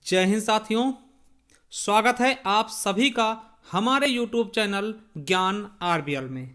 जय हिंद साथियों, स्वागत है आप सभी का हमारे YouTube चैनल ज्ञान आरबीएल में।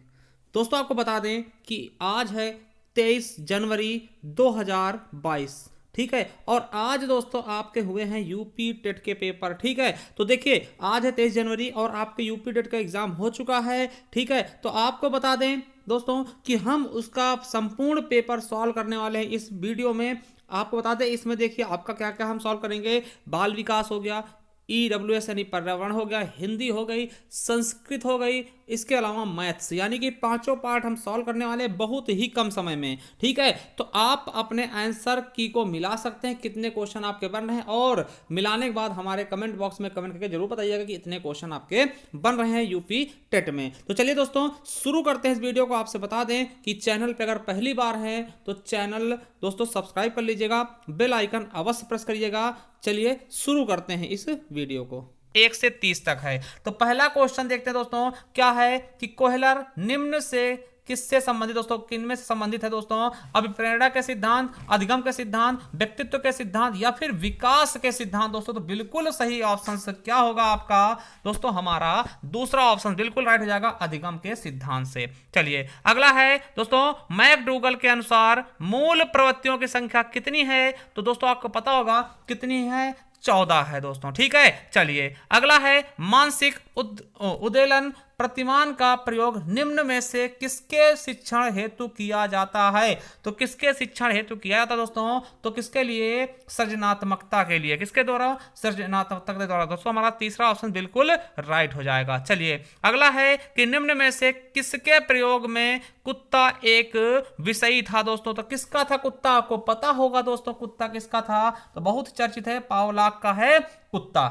दोस्तों आपको बता दें कि आज है 23 जनवरी 2022, ठीक है। और आज दोस्तों आपके हुए हैं यूपी टेट के पेपर, ठीक है। तो देखिए आज है 23 जनवरी और आपके यूपी टेट का एग्जाम हो चुका है, ठीक है। तो आपको बता दें दोस्तों कि हम उसका संपूर्ण पेपर सॉल्व करने वाले हैं इस वीडियो में। आपको बता दें इसमें देखिए आपका क्या क्या हम सॉल्व करेंगे। बाल विकास हो गया, ईडब्ल्यूएस यानी पर्यावरण हो गया, हिंदी हो गई, संस्कृत हो गई, इसके अलावा मैथ्स, यानी कि पांचों पार्ट हम सॉल्व करने वाले बहुत ही कम समय में, ठीक है। तो आप अपने आंसर की को मिला सकते हैं, कितने क्वेश्चन आपके बन रहे हैं, और मिलाने के बाद हमारे कमेंट बॉक्स में कमेंट करके जरूर बताइएगा कि इतने क्वेश्चन आपके बन रहे हैं यूपी टेट में। तो चलिए दोस्तों शुरू करते हैं इस वीडियो को। आपसे बता दें कि चैनल पर अगर पहली बार है तो चैनल दोस्तों सब्सक्राइब कर लीजिएगा, बेल आइकन अवश्य प्रेस करिएगा। चलिए शुरू करते हैं इस वीडियो को। 1 से 30 तक है। तो पहला क्वेश्चन देखते हैं दोस्तों, क्या है कि कोहलर निम्न से किससे संबंधित दोस्तों, किनमें से संबंधित है दोस्तों? अभिप्रेरणा के सिद्धांत, अधिगम के सिद्धांत, व्यक्तित्व के सिद्धांत या फिर विकास के सिद्धांत दोस्तों? तो बिल्कुल सही ऑप्शन क्या होगा आपका दोस्तों? हमारा दूसरा ऑप्शन बिल्कुल राइट हो जाएगा, अधिगम के सिद्धांत से। चलिए अगला है दोस्तों, मैकडूगल के अनुसार मूल प्रवृत्तियों की संख्या कितनी है? तो दोस्तों आपको पता होगा कितनी है, 14 है दोस्तों, ठीक है। चलिए अगला है, मानसिक उद्वेलन प्रतिमान का प्रयोग निम्न में से किसके शिक्षण हेतु किया जाता है? तो किसके शिक्षण हेतु किया जाता है दोस्तों? तो किसके लिए? सृजनात्मकता के लिए। किसके द्वारा? सृजनात्मकता के द्वारा। दोस्तों हमारा तीसरा ऑप्शन बिल्कुल राइट हो जाएगा। चलिए अगला है कि निम्न में से किसके प्रयोग में कुत्ता एक विषयी था दोस्तों? तो किसका था कुत्ता? आपको पता होगा दोस्तों कुत्ता किसका था, तो बहुत चर्चित है, पावलॉक का है कुत्ता,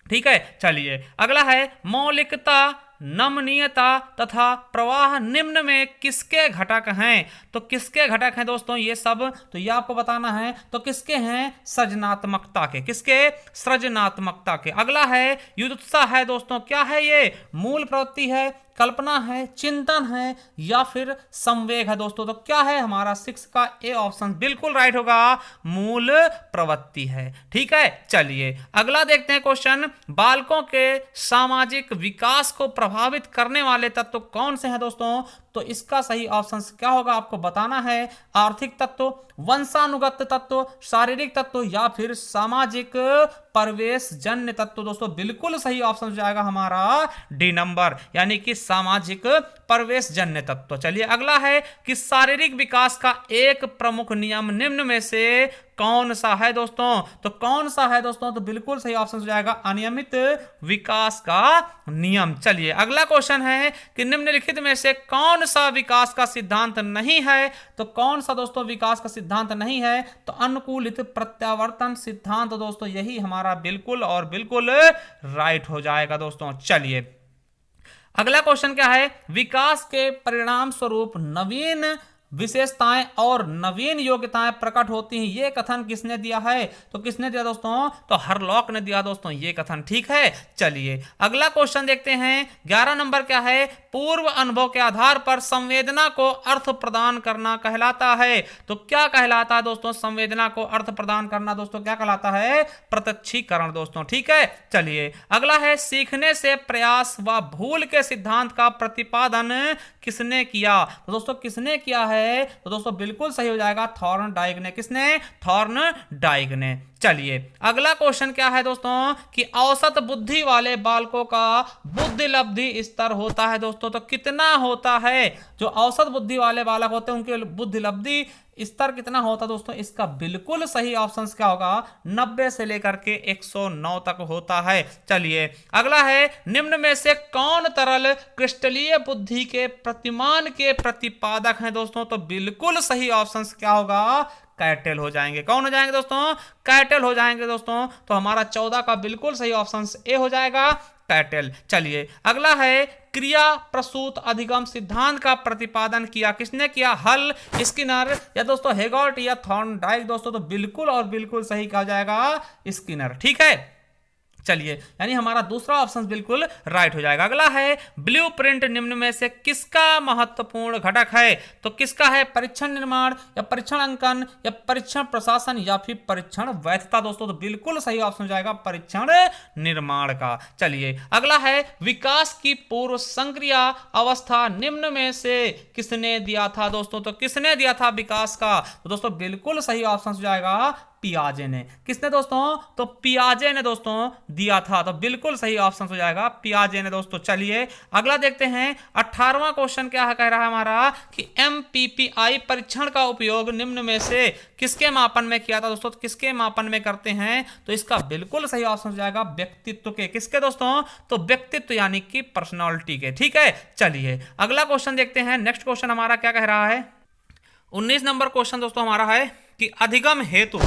ठीक है। चलिए अगला है, मौलिकता, नमनीयता तथा प्रवाह निम्न में किसके घटक हैं? तो किसके घटक हैं दोस्तों ये सब? तो ये आपको बताना है। तो किसके हैं? सृजनात्मकता के। किसके? सृजनात्मकता के। अगला है, युद्धोत्साह है दोस्तों, क्या है ये? मूल प्रवृत्ति है, कल्पना है, चिंतन है या फिर संवेग है दोस्तों? तो क्या है हमारा 6 का ए ऑप्शन बिल्कुल राइट होगा, मूल प्रवृत्ति है, ठीक है। चलिए अगला देखते हैं क्वेश्चन, बालकों के सामाजिक विकास को प्रभावित करने वाले तत्व कौन से हैं दोस्तों? तो इसका सही ऑप्शन क्या होगा आपको बताना है। आर्थिक तत्व, वंशानुगत तत्व, शारीरिक तत्व या फिर सामाजिक परिवेश जन्य तत्व? दोस्तों बिल्कुल सही ऑप्शन हो जाएगा हमारा डी नंबर, यानी कि सामाजिक परिवेश जन्य तत्व। चलिए अगला है कि शारीरिक विकास का एक प्रमुख नियम निम्न में से कौन सा है दोस्तों? तो कौन सा है दोस्तों? तो बिल्कुल सही ऑप्शन हो जाएगा अनियमित विकास का नियम। चलिए अगला क्वेश्चन है कि निम्नलिखित में से कौन सा विकास का सिद्धांत नहीं है? तो कौन सा दोस्तों विकास का सिद्धांत नहीं है? तो अनुकूलित प्रत्यावर्तन सिद्धांत दोस्तों, यही हमारा बिल्कुल और बिल्कुल राइट हो जाएगा दोस्तों। चलिए अगला क्वेश्चन क्या है, विकास के परिणाम स्वरूप नवीन विशेषताएं और नवीन योग्यताएं प्रकट होती हैं, ये कथन किसने दिया है? तो किसने दिया दोस्तों? तो हरलॉक ने दिया दोस्तों ये कथन, ठीक है। चलिए अगला क्वेश्चन देखते हैं, 11 नंबर क्या है, पूर्व अनुभव के आधार पर संवेदना को अर्थ प्रदान करना कहलाता है। तो क्या कहलाता है दोस्तों? संवेदना को अर्थ प्रदान करना दोस्तों क्या कहलाता है? प्रत्यक्षीकरण दोस्तों, ठीक है। चलिए अगला है, सीखने से प्रयास व भूल के सिद्धांत का प्रतिपादन किसने किया? तो दोस्तों किसने किया है? तो दोस्तों बिल्कुल सही हो जाएगा थॉर्नडाइक ने। किसने? थॉर्नडाइक ने। चलिए अगला क्वेश्चन क्या है दोस्तों कि औसत बुद्धि वाले बालकों का बुद्धि लब्धि स्तर होता है दोस्तों, तो कितना होता है? जो औसत बुद्धि वाले बालक होते हैं उनके बुद्धि लब्धि स्तर कितना होता है दोस्तों? इसका बिल्कुल सही ऑप्शन क्या होगा? 90 से लेकर के 109 तक होता है। चलिए अगला है, निम्न में से कौन तरल क्रिस्टलीय बुद्धि के प्रतिमान के प्रतिपादक हैं दोस्तों? तो बिल्कुल सही ऑप्शन क्या होगा? कैटल हो जाएंगे। कौन हो जाएंगे दोस्तों? कैटल हो जाएंगे दोस्तों। तो हमारा 14 का बिल्कुल सही ऑप्शन ए हो जाएगा, कैटल। चलिए अगला है, क्रिया प्रसूत अधिगम सिद्धांत का प्रतिपादन किया किसने किया? हल, स्किनर या दोस्तों हेगॉट या थॉर्नडाइक दोस्तों? तो बिल्कुल और बिल्कुल सही कहा जाएगा स्किनर, ठीक है। चलिए, यानी हमारा दूसरा ऑप्शन बिल्कुल राइट हो जाएगा। अगला है ब्लूप्रिंट निम्न में से किसका महत्वपूर्ण घटक है? तो किसका है? परीक्षण निर्माण या परीक्षण अंकन या परीक्षण प्रशासन या फिर परीक्षण वैधता दोस्तों। तो बिल्कुल सही ऑप्शन हो जाएगा परीक्षण निर्माण का। चलिए, अगला है विकास की पूर्व संक्रिया अवस्था निम्न में से किसने दिया था दोस्तों? तो किसने दिया था विकास का? तो दोस्तों बिल्कुल सही ऑप्शन हो जाएगा पियाजे ने। किसने दोस्तों? तो पियाजे ने दोस्तों दिया था। तो बिल्कुल सही ऑप्शन हो जाएगा पियाजे ने दोस्तों। चलिए, अगला देखते हैं 18वां क्वेश्चन क्या कह रहा है हमारा कि एमपीपीआई परीक्षण का उपयोग निम्न में से किसके मापन में किया था दोस्तों? तो किसके मापन में करते हैं? तो इसका बिल्कुल सही ऑप्शन हो जाएगा व्यक्तित्व के। किसके दोस्तों? तो व्यक्तित्व यानी कि पर्सनालिटी के। ठीक है, चलिए अगला क्वेश्चन देखते हैं। नेक्स्ट क्वेश्चन हमारा क्या कह रहा है? 19 नंबर क्वेश्चन दोस्तों हमारा है कि अधिगम हेतु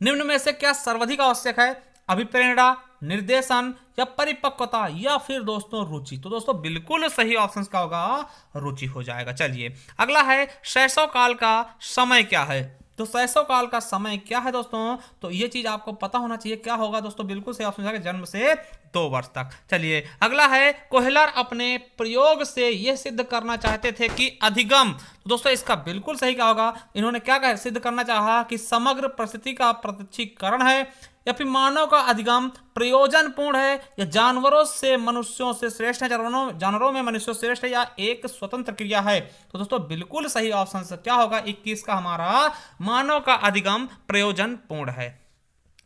निम्न में से क्या सर्वाधिक आवश्यक है? अभिप्रेरणा, निर्देशन या परिपक्वता या फिर दोस्तों रुचि। तो दोस्तों बिल्कुल सही ऑप्शन क्या होगा? रुचि हो जाएगा। चलिए, अगला है शैशव काल का समय क्या है? तो शैशव काल का समय क्या है दोस्तों? तो ये चीज आपको पता होना चाहिए। क्या होगा दोस्तों? बिल्कुल सही ऑप्शन जाएगा जन्म से 2 वर्ष तक। चलिए, अगला है कोहलर अपने प्रयोग से यह सिद्ध करना चाहते थे कि अधिगम। तो दोस्तों इसका बिल्कुल सही क्या होगा? इन्होंने क्या सिद्ध करना चाहा कि समग्र परिस्थिति का प्रत्यक्षीकरण है या फिर मानव का अधिगम प्रयोजनपूर्ण है या जानवरों से मनुष्यों से श्रेष्ठ है, जानवरों में मनुष्यों से श्रेष्ठ है या एक स्वतंत्र क्रिया है। तो दोस्तों बिल्कुल सही ऑप्शन से क्या होगा? 21 का हमारा मानव का अधिगम प्रयोजनपूर्ण है।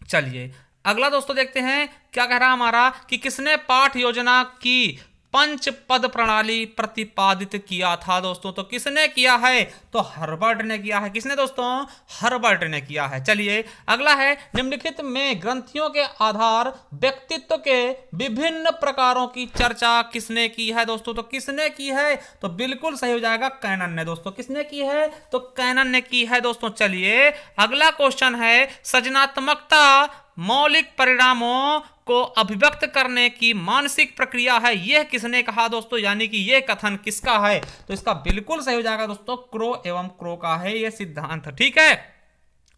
चलिए, अगला दोस्तों देखते हैं क्या कह रहा हमारा कि किसने पाठ योजना की पंच पद प्रणाली प्रतिपादित किया था दोस्तों? तो किसने किया है? तो हर्बर्ट ने किया है। किसने दोस्तों? हर्बर्ट ने किया है। चलिए, अगला है निम्नलिखित में ग्रंथियों के आधार व्यक्तित्व के विभिन्न प्रकारों की चर्चा किसने की है दोस्तों? तो किसने की है? तो बिल्कुल सही हो जाएगा कैनन ने दोस्तों। किसने की है? तो कैनन ने की है दोस्तों। चलिए, अगला क्वेश्चन है सृजनात्मकता मौलिक परिणामों को अभिव्यक्त करने की मानसिक प्रक्रिया है, यह किसने कहा दोस्तों? यानी कि यह कथन किसका है? तो इसका बिल्कुल सही हो जाएगा दोस्तों क्रो एवं क्रो का है यह सिद्धांत। ठीक है,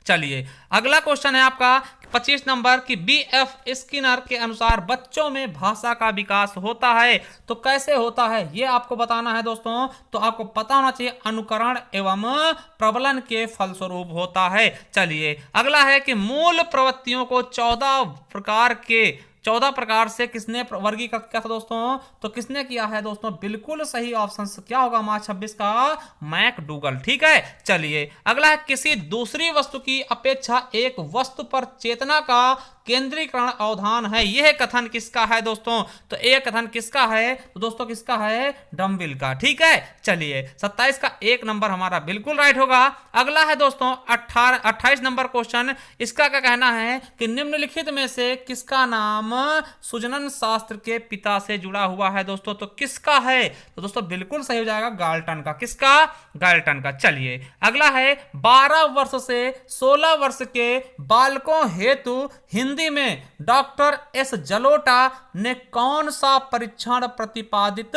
चलिए अगला क्वेश्चन है आपका 25 नंबर की बीएफ स्किनर के अनुसार बच्चों में भाषा का विकास होता है। तो कैसे होता है ये आपको बताना है दोस्तों। तो आपको पता होना चाहिए अनुकरण एवं प्रबलन के फलस्वरूप होता है। चलिए, अगला है कि मूल प्रवृत्तियों को 14 प्रकार से किसने वर्गीकृत किया था दोस्तों? तो किसने किया है दोस्तों? बिल्कुल सही ऑप्शन क्या होगा मार्च 26 का? मैकडूगल। ठीक है, चलिए अगला है किसी दूसरी वस्तु की अपेक्षा एक वस्तु पर चेतना का केंद्रीकरण अवधान है, यह कथन किसका है दोस्तों? तो यह कथन किसका है? तो दोस्तों किसका है? डम्बिल का। ठीक है, चलिए 27 का 1 नंबर हमारा बिल्कुल राइट होगा। अगला है दोस्तों 28 नंबर क्वेश्चन। इसका क्या कहना है कि निम्नलिखित में से किसका नाम सुजनन शास्त्र के पिता से जुड़ा हुआ है दोस्तों? तो किसका है? तो दोस्तों बिल्कुल सही हो जाएगा गाल्टन का। किसका? गाल्टन का। चलिए, अगला है 12 वर्ष से 16 वर्ष के बालकों हेतु हिंदी में डॉक्टर एस जलोटा ने कौन सा परीक्षण प्रतिपादित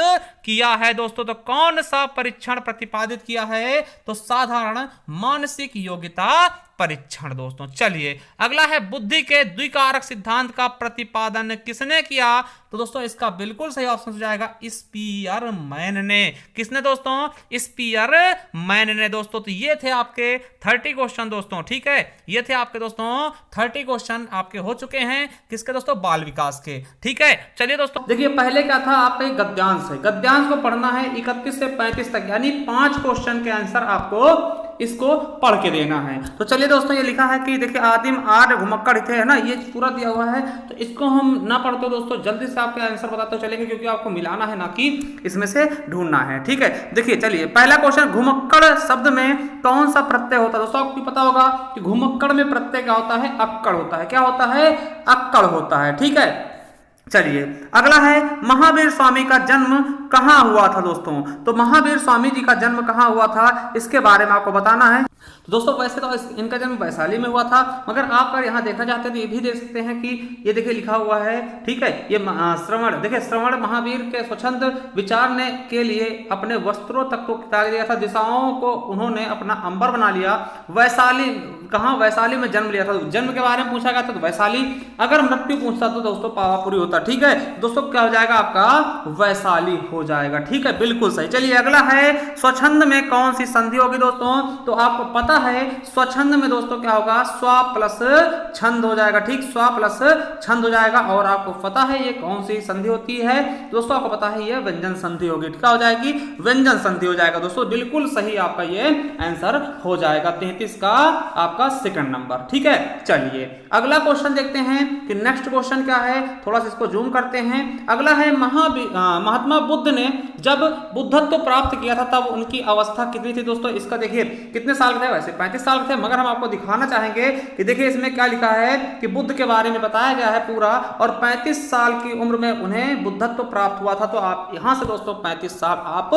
किया है दोस्तों? तो कौन सा परीक्षण प्रतिपादित किया है? तो साधारण मानसिक योग्यता परीक्षण दोस्तों। चलिए, अगला है बुद्धि के द्विकारक सिद्धांत का प्रतिपादन किसने किया? तो दोस्तों इसका बिल्कुल सही ऑप्शन हो जाएगा स्पीयरमैन ने। किसने दोस्तों? स्पीयरमैन ने दोस्तों। तो ये थे आपके 30 क्वेश्चन दोस्तों। ठीक है, ये थे आपके दोस्तों 30 क्वेश्चन आपके हो चुके हैं किसके दोस्तों? बाल विकास के। ठीक है, चलिए दोस्तों देखिए पहले क्या था आपका गद्यांश है। गद्यांश को पढ़ना है 31 से 35 तक, यानी 5 क्वेश्चन के आंसर आपको इसको पढ़ के देना है। तो चलिए दोस्तों, ये लिखा है कि देखिए आदिम आर्य घुमक्कड़ थे, है ना, ये पूरा दिया हुआ है। तो इसको हम ना पढ़ते दोस्तों जल्दी से आपके आंसर बताते चलेंगे, क्योंकि आपको मिलाना है ना कि इसमें से ढूंढना है। ठीक है, देखिए चलिए पहला क्वेश्चन, घुमक्कड़ शब्द में कौन सा प्रत्यय होता है? दोस्तों आपको पता होगा कि घुमक्कड़ में प्रत्यय क्या होता है? अक्कड़ होता है। क्या होता है? अक्कड़ होता है। ठीक है, चलिए अगला है महावीर स्वामी का जन्म कहां हुआ था दोस्तों? तो महावीर स्वामी जी का जन्म कहां हुआ था इसके बारे में आपको बताना है। तो दोस्तों वैसे तो इनका जन्म वैशाली में हुआ था, मगर आप अगर यहाँ देखना चाहते हैं तो ये भी देख सकते हैं कि ये देखिए लिखा हुआ है, ठीक है, ये श्रवण, देखिए श्रवण महावीर के स्वच्छंद विचारने के लिए अपने वस्त्रों तक को त्याग दिया था, दिशाओं को उन्होंने अपना अंबर बना लिया। वैशाली, कहाँ, वैशाली में जन्म लिया था। जन्म के बारे में पूछा गया था तो वैशाली, अगर मृत्यु पूछता तो दोस्तों पावापुरी होता। ठीक है दोस्तों, क्या हो जाएगा आपका, वैशाली हो जाएगा। ठीक है, बिल्कुल सही। चलिए अगला है, स्वच्छंद में कौन सी संधि होगी दोस्तों, तो आपको पता है स्वच्छंद में दोस्तों क्या होगा, स्व प्लस छंद हो जाएगा। ठीक, स्व प्लस छंद हो जाएगा। और आपको पता है ये कौन सी संधि होती है दोस्तों, आपको पता है ये व्यंजन संधि होगी। क्या हो जाएगी, व्यंजन संधि हो जाएगा दोस्तों, बिल्कुल सही आपका ये आंसर हो जाएगा। 33 का आपका सेकंड नंबर। ठीक है, चलिए अगला क्वेश्चन देखते हैं कि नेक्स्ट क्वेश्चन क्या है, थोड़ा सा इसको जूम करते हैं। अगला है, महात्मा बुद्ध ने जब बुद्धत्व प्राप्त किया था तब उनकी अवस्था कितनी थी दोस्तों। इसका देखिए कितने साल थे, वैसे 35 साल थे, मगर हम आपको दिखाना चाहेंगे कि देखिए इसमें क्या लिखा है कि बुद्ध के बारे में बताया गया है पूरा, और 35 साल की उम्र में उन्हें बुद्धत्व प्राप्त हुआ था। तो आप यहां से दोस्तों 35 साल आप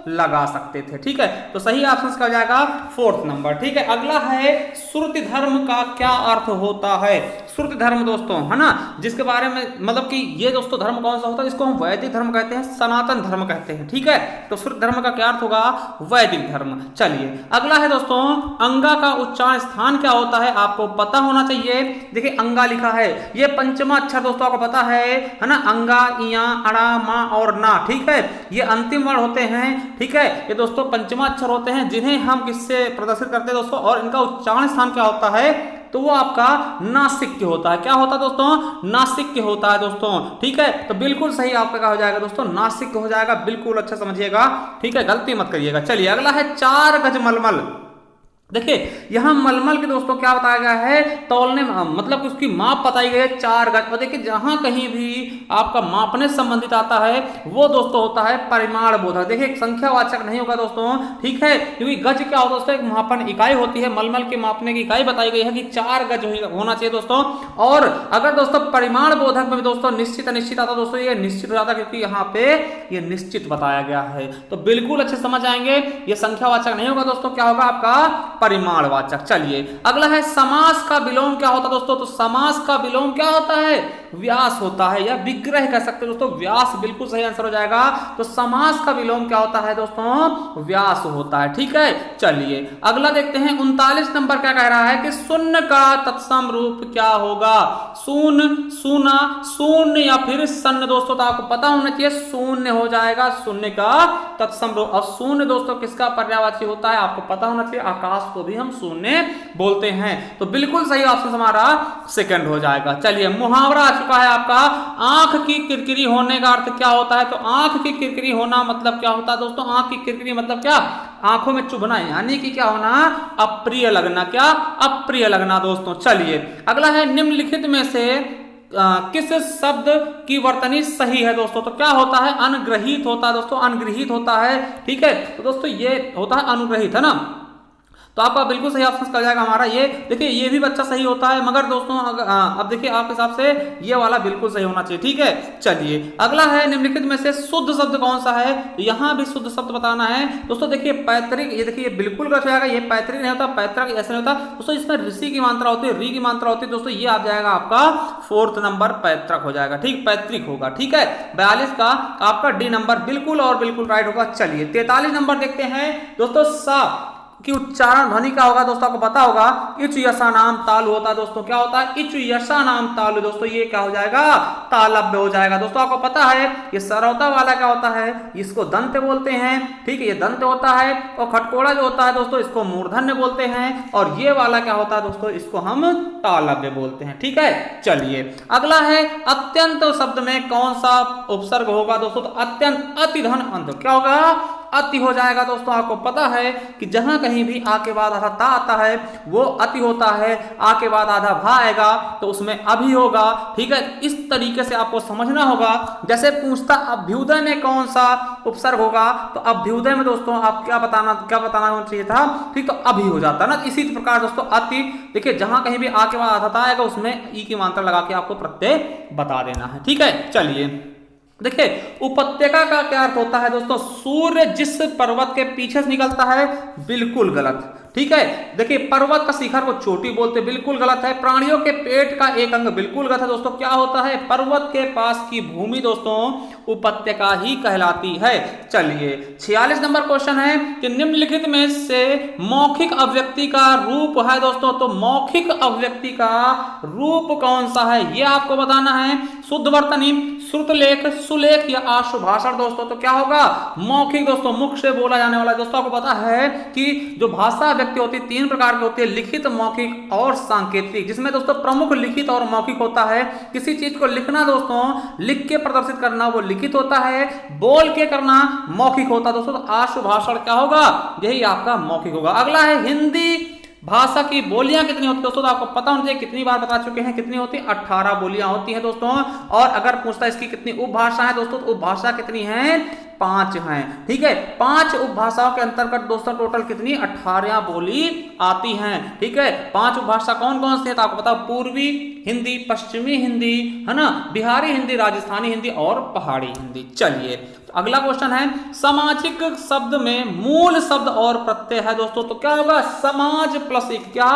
लगा सकते थे। ठीक है, तो सही ऑप्शन क्या हो जाएगा, फोर्थ नंबर। ठीक है, अगला है, श्रुति धर्म का क्या अर्थ होता है। श्रुति धर्म दोस्तों है ना, जिसके बारे में मतलब कि ये दोस्तों धर्म कौन सा होता है, जिसको हम वैदिक धर्म कहते हैं, सनातन धर्म कहते हैं। ठीक है, तो श्रुति धर्म का क्या अर्थ होगा, वैदिक धर्म। चलिए अगला है दोस्तों, अंगा का उच्चारण स्थान क्या होता है, आपको पता होना चाहिए। देखिए अंगा लिखा है, ये पंचमा अक्षर दोस्तों आपको पता है ना, अंगा, इया, अड़ा, मा और ना। ठीक है, ये अंतिम वर्ण होते हैं। ठीक है, ये दोस्तों पंचमा अक्षर होते हैं जिन्हें हम किससे प्रदर्शित करते हैं दोस्तों, और इनका उच्चारण स्थान क्या होता है, तो वो आपका नासिक होता है। क्या होता है दोस्तों, नासिक होता है दोस्तों। ठीक है, तो बिल्कुल सही आपका क्या हो जाएगा दोस्तों, नासिक हो जाएगा। बिल्कुल अच्छा समझिएगा, ठीक है, गलती मत करिएगा। चलिए अगला है, 4 गज मलमल। देखिए यहां मलमल के दोस्तों क्या बताया गया है, तौलने मतलब उसकी माप बताई गई है 4 गज। और देखिए जहां कहीं भी आपका मापने से संबंधित आता है वो दोस्तों होता है परिमाण बोधक। देखिए संख्यावाचक नहीं होगा दोस्तों। ठीक है, क्योंकि गज क्या होता है दोस्तों, एक मापन इकाई होती है। मलमल की मापने की इकाई बताई गई है कि 4 गज होना चाहिए दोस्तों। और अगर दोस्तों परिमाण बोधक में भी दोस्तों निश्चित अनिश्चित आता दोस्तों, ये निश्चित हो जाता क्योंकि यहाँ पे ये निश्चित बताया गया है। तो बिल्कुल अच्छे समझ आएंगे, ये संख्यावाचक नहीं होगा दोस्तों, क्या होगा आपका परिमाणवाचक। चलिए अगला है, समास का विलोम क्या होता है दोस्तों, तो समास का विलोम क्या होता है, व्यास होता है, या विग्रह कह सकते हैं दोस्तों, व्यास बिल्कुल सही आंसर हो जाएगा। तो समास का विलोम क्या होता है दोस्तों, व्यास होता है। ठीक है, चलिए अगला देखते हैं, 39 नंबर क्या कह रहा है कि शून्य का तत्सम रूप क्या होगा, शून्य, शूना, शून्य या फिर शून्य दोस्तों। तो आपको पता होना चाहिए शून्य हो जाएगा शून्य का तत्सम रूप। और शून्य दोस्तों किसका पर्यायवाची होता है, आपको पता होना चाहिए, आकाश को भी हम शून्य बोलते हैं। तो बिल्कुल सही ऑप्शन हमारा सेकंड हो जाएगा। चलिए मुहावरा आ चुका है आपका, आंख की किरकिरी होने का अर्थ क्या होता है, तो आंख की किरकिरी होना मतलब क्या होता है दोस्तों, आंख की किरकिरी मतलब क्या, आंखों में चुभना, यानी कि क्या होना, अप्रिय लगना। क्या, अप्रिय लगना दोस्तों। चलिए अगला है, निम्नलिखित में से किस शब्द की वर्तनी सही है दोस्तों, तो क्या होता है, अनुग्रहित होता है दोस्तों, अनुग्रहित होता है। ठीक है, तो दोस्तों ये होता है अनुग्रहित, है ना। तो आपका बिल्कुल सही ऑप्शन कर जाएगा हमारा ये। देखिए ये भी बच्चा सही होता है, मगर दोस्तों अब देखिए आपके हिसाब से ये वाला बिल्कुल सही होना चाहिए। ठीक है, चलिए अगला है, निम्नलिखित में से शुद्ध शब्द कौन सा है, यहां भी शुद्ध शब्द बताना है दोस्तों। देखिए पैतृक, ये देखिए बिल्कुल गलत हो जाएगा, ये पैतृक नहीं होता, पैतृक ऐसा नहीं होता दोस्तों, इसमें ऋषि की मात्रा होती है, री की मात्रा होती है दोस्तों। ये आ जाएगा आपका 4th नंबर, पैतृक हो जाएगा। ठीक, पैतृक होगा। ठीक है, 42 का आपका डी नंबर बिल्कुल और बिल्कुल राइट होगा। चलिए 43 नंबर देखते हैं दोस्तों, सा कि उच्चारण ध्वनि क्या होगा दोस्तों, आपको पता होगा, इच यशा नाम तालु होता है दोस्तों। क्या होता है, इच यशा नाम तालु दोस्तों, ये क्या हो जाएगा, तालव्य हो जाएगा दोस्तों। आपको पता है ये सरौता वाला क्या होता है, इसको दंत बोलते हैं। ठीक है, ये दंत होता है। और खटकोड़ा जो होता है दोस्तों, इसको मूर्धन्य बोलते हैं। और ये वाला क्या होता है दोस्तों, इसको हम तालव्य बोलते हैं। ठीक है, चलिए अगला है, अत्यंत शब्द में कौन सा उपसर्ग होगा दोस्तों, तो अत्यंत, अति धन अंत, क्या होगा, अति हो जाएगा दोस्तों। आपको पता है कि जहां कहीं भी आ के बाद आधा ता आता है वो अति होता है, आ के बाद आधा भा आएगा तो उसमें अभी होगा। ठीक है, इस तरीके से आपको समझना होगा। जैसे पूछता अभ्युदय में कौन सा उपसर्ग होगा, तो अभ्युदय में दोस्तों आप क्या बताना चाहिए था, ठीक, तो अभी हो जाता ना। इसी प्रकार दोस्तों अति, देखिए जहां कहीं भी आ के बाद आधा ता आएगा उसमें ई की मात्रा लगा के आपको प्रत्यय बता देना है। ठीक है, चलिए देखिए उपत्यका का क्या अर्थ होता है दोस्तों, सूर्य जिस पर्वत के पीछे से निकलता है, बिल्कुल गलत। ठीक है, देखिए पर्वत का शिखर को चोटी बोलते, बिल्कुल गलत है। प्राणियों के पेट का एक अंग, बिल्कुल गलत है दोस्तों। क्या होता है, पर्वत के पास की भूमि दोस्तों उपत्यका ही कहलाती है। चलिए 46 नंबर क्वेश्चन है कि निम्नलिखित में से मौखिक अभिव्यक्ति का रूप है दोस्तों, तो मौखिक अभिव्यक्ति का रूप कौन सा है ये आपको बताना है। शुद्ध वर्तनी, श्रुतलेख, सुलेख या आशुभाषण दोस्तों। तो क्या होगा, मौखिक दोस्तों, मुख से बोला जाने वाला। दोस्तों आपको पता है कि जो भाषा व्यक्ति होती है 3 प्रकार की होती है, लिखित, मौखिक और सांकेतिक, जिसमें दोस्तों प्रमुख लिखित और मौखिक होता है। किसी चीज को लिखना दोस्तों, लिख के प्रदर्शित करना, वो लिखित होता है। बोल के करना मौखिक होता है दोस्तों। तो आशुभाषण क्या होगा, यही आपका मौखिक होगा। अगला है हिंदी भाषा की बोलियां कितनी होती है दोस्तों, तो आपको पता होना चाहिए, कितनी बार बता चुके हैं कितनी होती है, 18 बोलियां होती हैं दोस्तों। और अगर पूछता है इसकी कितनी उपभाषा है दोस्तों, तो उपभाषा कितनी है, 5 हैं। ठीक है, 5 उपभाषाओं के अंतर्गत दोस्तों टोटल कितनी, 18 बोली आती हैं। ठीक है, 5 उपभाषा कौन कौन सी है, तो आपको पता, पूर्वी हिंदी, पश्चिमी हिंदी, है ना, बिहारी हिंदी, राजस्थानी हिंदी और पहाड़ी हिंदी। चलिए अगला क्वेश्चन है, सामाजिक शब्द में मूल शब्द और प्रत्यय है दोस्तों। तो क्या होगा, समाज प्लस एक, क्या,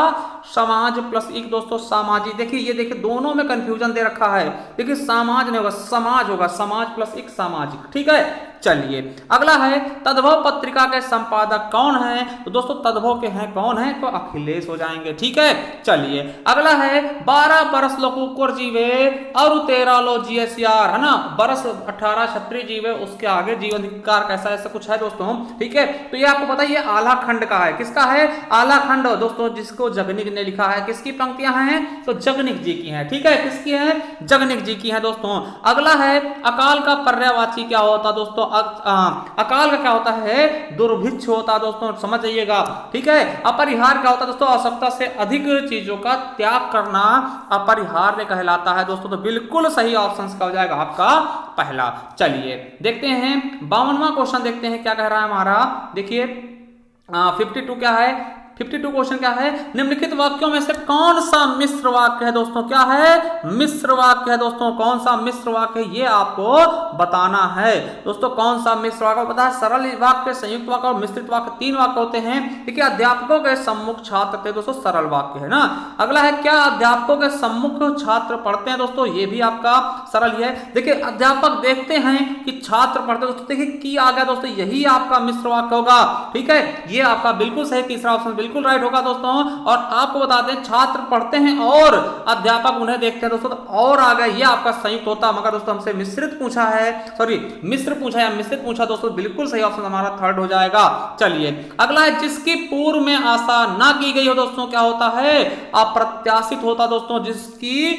समाज प्लस एक दोस्तों, सामाजिक। देखिए ये देखिए दोनों में कंफ्यूजन दे रखा है। देखिए समाज नहीं होगा, समाज होगा, समाज प्लस एक सामाजिक। ठीक है, चलिए अगला है, तद्भव पत्रिका के संपादक कौन है, तो दोस्तों तद्भव के हैं कौन है, तो अखिलेश हो जाएंगे। ठीक है, चलिए अगला है, 12 बरस लो कुकुर जीवे और 13 लो जीएसआर, है ना, बरस 18 क्षत्रिय जीवे, उसके आगे जीवन धिक्कार कैसा, ऐसा कुछ है दोस्तों। ठीक है, तो ये आपको पता है, ये आला खंड का है। किसका है, आला खंड दोस्तों, जिसको जगनिक ने लिखा है। किसकी पंक्तियां हैं, तो जगनिक जी की हैं। ठीक है, किसकी है, जगनिक जी की है दोस्तों। अगला है, अकाल का पर्यायवाची क्या होता दोस्तों, अकाल का क्या होता है, दुर्भिक्ष होता है दोस्तों, समझ जाइएगा। ठीक है, अपरिहार्य क्या होता है दोस्तों, आवश्यकता से अधिक चीजों का त्याग करना अपरिहार्य कहलाता है दोस्तों। तो बिल्कुल सही ऑप्शन का हो जाएगा आपका पहला। चलिए देखते हैं 52वां क्वेश्चन, देखते हैं क्या कह रहा है हमारा। देखिए 52 क्या है, 52 क्वेश्चन क्या है, निम्नलिखित वाक्यों में से कौन सा मिश्र वाक्य है दोस्तों, क्या है, मिश्र वाक्य है दोस्तों। कौन सा मिश्र वाक्य है ये आपको बताना है दोस्तों। कौन सा मिश्र वाक्य पता है, सरल वाक्य, संयुक्त वाक्य और मिश्रित वाक्य, 3 वाक्य होते हैं। देखिए अध्यापकों के सम्मुख छात्र थे दोस्तों, सरल वाक्य है ना। अगला है, क्या अध्यापकों के सम्मुख छात्र पढ़ते हैं दोस्तों, ये भी आपका सरल ही है। देखिए अध्यापक देखते हैं कि छात्र पढ़ते हैं दोस्तों, देखिए की आ गया दोस्तों, यही आपका मिश्र वाक्य होगा। ठीक है, ये आपका बिल्कुल सही, तीसरा ऑप्शन बिल्कुल राइट होगा दोस्तों। और आपको बता दें, छात्र पढ़ते हैं और अध्यापक उन्हें देखते हैं दोस्तों, तो और आ गया, ये आपका संयुक्त होता। मगर दोस्तों हमसे मिश्रित पूछा है, सॉरी मिश्र पूछा या मिश्रित पूछा दोस्तों, बिल्कुल सही ऑप्शन हमारा थर्ड हो जाएगा। चलिए अगला है, जिसकी पूर्व में आशा ना की गई हो दोस्तों, क्या होता है, अप्रत्याशित होता दोस्तों। जिसकी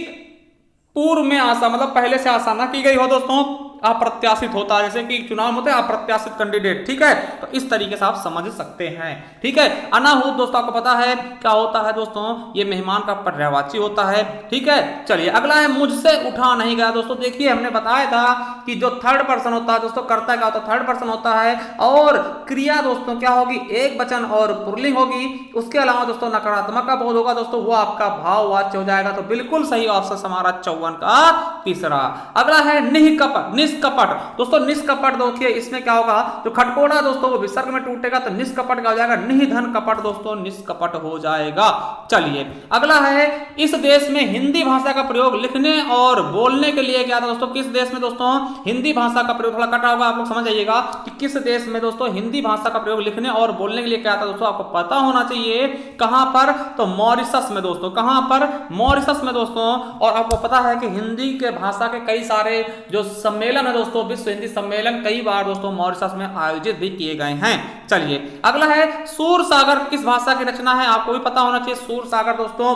पूर्व में आशा मतलब पहले से आशा ना की गई हो दोस्तों, अप्रत्याशित होता है। जैसे कि चुनाव होते हैं अप्रत्याशित कैंडिडेट। ठीक है, तो इस तरीके से आप समझ सकते हैं। ठीक है, अनाहूत दोस्तों आपको पता है क्या होता है दोस्तों, ये मेहमान का पर्यायवाची होता है। ठीक है, चलिए अगला है, मुझसे उठा नहीं गया दोस्तों। देखिए हमने बताया था कि जो थर्ड पर्सन होता है दोस्तों, कर्ता क्या होता है, थर्ड पर्सन होता है। और क्रिया दोस्तों क्या होगी, एक वचन और पुल्लिंग होगी। उसके अलावा दोस्तों नकारात्मक का बोध होगा दोस्तों, वो आपका भाववाच्य हो जाएगा। तो बिल्कुल सही ऑप्शन हमारा 54 का तीसरा। अगला है, निष्कपट, निष्कपट दोस्तों, निष्कपट देखिए इसमें क्या होगा, जो खटकोड़ा दोस्तों वो विसर्ग में टूटेगा, तो निष्कपट क्या हो जाएगा, निधन कपट दोस्तों, निष्कपट हो जाएगा। चलिए अगला है, इस देश में हिंदी भाषा का प्रयोग लिखने और बोलने के लिए क्या था दोस्तों, किस देश में दोस्तों हिंदी भाषा का प्रयोग, थोड़ा कटा होगा, आप लोग समझ जाइएगा कि किस देश में दोस्तों हिंदी भाषा का प्रयोग लिखने और बोलने के लिए क्या था दोस्तों, आपको पता होना चाहिए। कहां पर, तो मॉरिशस में दोस्तों, कहां पर, मॉरिशस में दोस्तों। और आपको पता है कि हिंदी के भाषा के कई सारे जो सम्मेलन है दोस्तों, विश्व हिंदी सम्मेलन कई बार दोस्तों मॉरिशस में आयोजित भी किए गए हैं। चलिए अगला है, सूरसागर किस भाषा की रचना है, आपको भी पता होना चाहिए। सूरसागर दोस्तों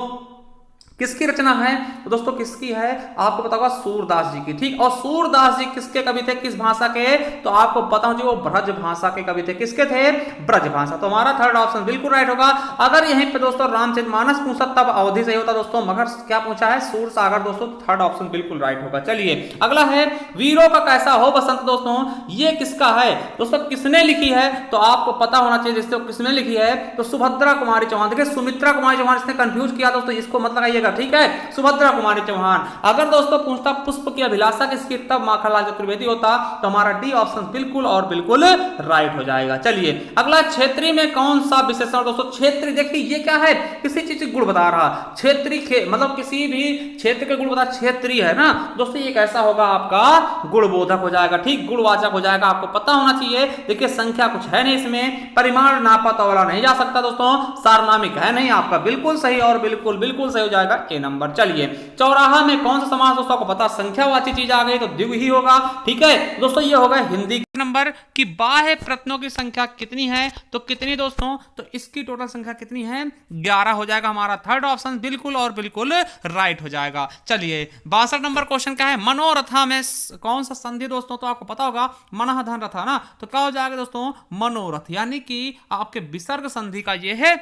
किसकी रचना है, तो दोस्तों किसकी है, आपको पता होगा सूरदास जी की। ठीक, और सूरदास जी किसके कवि थे, किस भाषा के, तो आपको पता होना चाहिए वो ब्रज भाषा के कवि थे। किसके थे, ब्रज भाषा। तो हमारा थर्ड ऑप्शन बिल्कुल राइट होगा। अगर यहीं पे दोस्तों रामचरितमानस पूछा तब अवधि सही होता दोस्तों, मगर क्या पूछा है, सूरसागर दोस्तों, थर्ड ऑप्शन बिल्कुल राइट होगा। चलिए अगला है, वीरों का कैसा हो बसंत दोस्तों, ये किसका है दोस्तों, किसने लिखी है, तो आपको पता होना चाहिए जिससे किसने लिखी है, तो सुभद्रा कुमारी चौहान। देखिए सुमित्रा कुमारी चौहान इसने कंफ्यूज किया दोस्तों, इसको मत लगाइएगा, जाएगा, ठीक है। सुभद्रा कुमारी चौहान। अगर दोस्तों पूछता पुष्प की अभिलाषा किसकी, तब माखनलाल चतुर्वेदी होता, तो हमारा डी ऑप्शन बिल्कुल और बिल्कुल राइट हो जाएगा। चलिए अगला, क्षेत्रीय में कौन सा विशेषण दोस्तों, क्षेत्रीय देखिए ये क्या है, किसी चीज के गुण बता रहा, क्षेत्रीय मतलब किसी भी क्षेत्र के गुण बता, क्षेत्रीय है ना दोस्तों, ये कैसा होगा आपका गुणबोधक हो जाएगा, ठीक, गुणवाचक हो जाएगा, आपको पता होना चाहिए। देखिए संख्या कुछ है नहीं इसमें, परिमाण नापा तौला नहीं जा सकता दोस्तों, सार्वनामिक है नहीं, आपका बिल्कुल सही और बिल्कुल बिल्कुल सही हो जाएगा ए नंबर। चलिए चौराहा में कौन सा समास दोस्तों को पता, संख्यावाची चीज आ गई तो द्विगु ही होगा, ठीक है दोस्तों, ये होगा हिंदी नंबर की बाह्य प्रत्ययों की संख्या कितनी है, तो कितनी दोस्तों, तो इसकी टोटल संख्या कितनी है, 11 हो जाएगा, हमारा थर्ड ऑप्शन बिल्कुल और बिल्कुल राइट हो जाएगा। चलिए 62 नंबर क्वेश्चन क्या है, मनोरथा में कौन सा संधि दोस्तों, तो आपको पता होगा मनः धन रथा ना, तो क्या हो जाएगा दोस्तों, मनोरथ, यानी कि आपके विसर्ग संधि का ये है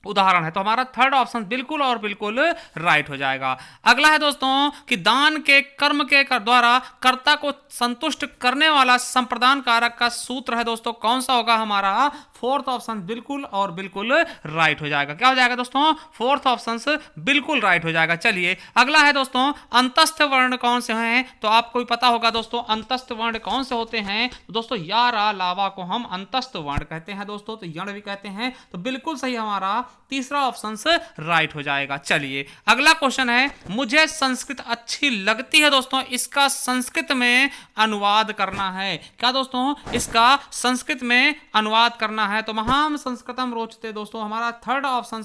उदाहरण है, तो हमारा थर्ड ऑप्शन बिल्कुल और बिल्कुल राइट हो जाएगा। अगला है दोस्तों कि दान के कर्म के द्वारा कर्ता को संतुष्ट करने वाला संप्रदान कारक का सूत्र है दोस्तों, कौन सा होगा, हमारा फोर्थ ऑप्शन बिल्कुल और बिल्कुल राइट हो जाएगा। क्या हो जाएगा दोस्तों, फोर्थ ऑप्शन बिल्कुल राइट हो जाएगा। चलिए अगला है दोस्तों, अंतस्थ वर्ण कौन से हैं, तो आपको पता होगा दोस्तों अंतस्थ वर्ण कौन से होते हैं, तो दोस्तों या रा लावा को हम अंतस्थ वर्ण कहते हैं दोस्तों, तो यण भी कहते हैं, तो बिल्कुल सही हमारा तीसरा ऑप्शन राइट हो जाएगा। चलिए अगला क्वेश्चन है, मुझे संस्कृत अच्छी लगती है दोस्तों, इसका संस्कृत में अनुवाद करना है, क्या दोस्तों, इसका संस्कृत में अनुवाद करना है, तो महाम संस्कृतम रोचते दोस्तों, हमारा थर्ड ऑप्शन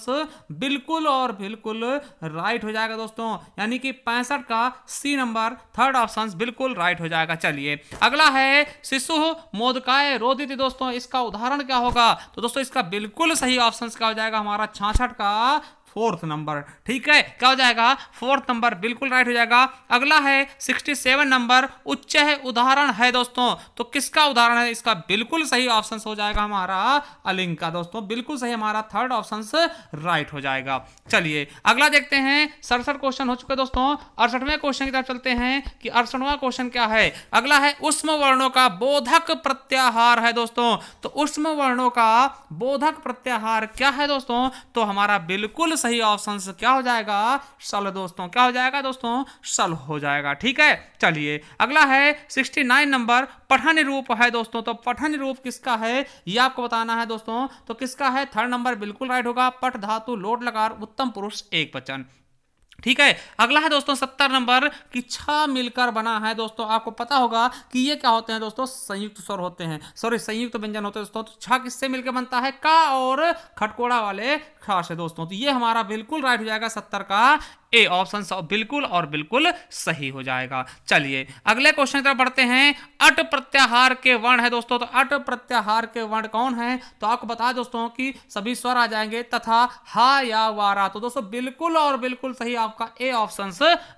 बिल्कुल और बिल्कुल राइट हो जाएगा दोस्तों, यानी कि 65 का सी नंबर थर्ड ऑप्शन बिल्कुल राइट हो जाएगा। चलिए अगला है, शिशु मोदकाय रोदिति दोस्तों, इसका उदाहरण क्या होगा, तो दोस्तों इसका बिल्कुल सही ऑप्शन क्या हो जाएगा, हमारा 66 का फोर्थ नंबर, ठीक है, क्या हो जाएगा, फोर्थ नंबर बिल्कुल राइट हो जाएगा। अगला है 67 नंबर, उच्च है उदाहरण है दोस्तों, तो किसका उदाहरण है, इसका बिल्कुल सही ऑप्शन हो जाएगा हमारा अलिंग का दोस्तों, बिल्कुल सही, हमारा थर्ड ऑप्शन राइट हो जाएगा। चलिए अगला देखते हैं, 67 क्वेश्चन हो चुके दोस्तों, 68वें क्वेश्चन की तरफ चलते हैं कि 68वां क्वेश्चन क्या है। अगला है उष्म वर्णों का बोधक प्रत्याहार है दोस्तों, तो उष्म वर्णों का बोधक प्रत्याहार क्या है दोस्तों, तो हमारा बिल्कुल सही ऑप्शन क्या हो जाएगा, सल दोस्तों, क्या हो जाएगा दोस्तों, सल हो जाएगा, ठीक है। चलिए अगला है 69 नंबर, पठन रूप है दोस्तों, तो पठन रूप किसका है ये आपको बताना है दोस्तों, तो किसका है, थर्ड नंबर बिल्कुल राइट होगा, पठ धातु लोट लकार उत्तम पुरुष एक वचन, ठीक है। अगला है दोस्तों 70 नंबर कि छ मिलकर बना है दोस्तों, आपको पता होगा कि ये क्या होते हैं दोस्तों, संयुक्त स्वर होते हैं, सॉरी संयुक्त व्यंजन होते हैं दोस्तों, तो छ किससे मिलकर बनता है, का और खटकोड़ा वाले खा से दोस्तों, तो ये हमारा बिल्कुल राइट हो जाएगा 70 का ए ऑप्शन बिल्कुल और बिल्कुल सही हो जाएगा। चलिए अगले क्वेश्चन की तरफ बढ़ते हैं, अट प्रत्याहार के वर्ण है दोस्तों, तो अट प्रत्याहार के वर्ण कौन है, तो आपको बता दोस्तों कि सभी स्वर आ जाएंगे तथा हा या वारा, तो दोस्तों बिल्कुल और बिल्कुल सही आपका ए ऑप्शन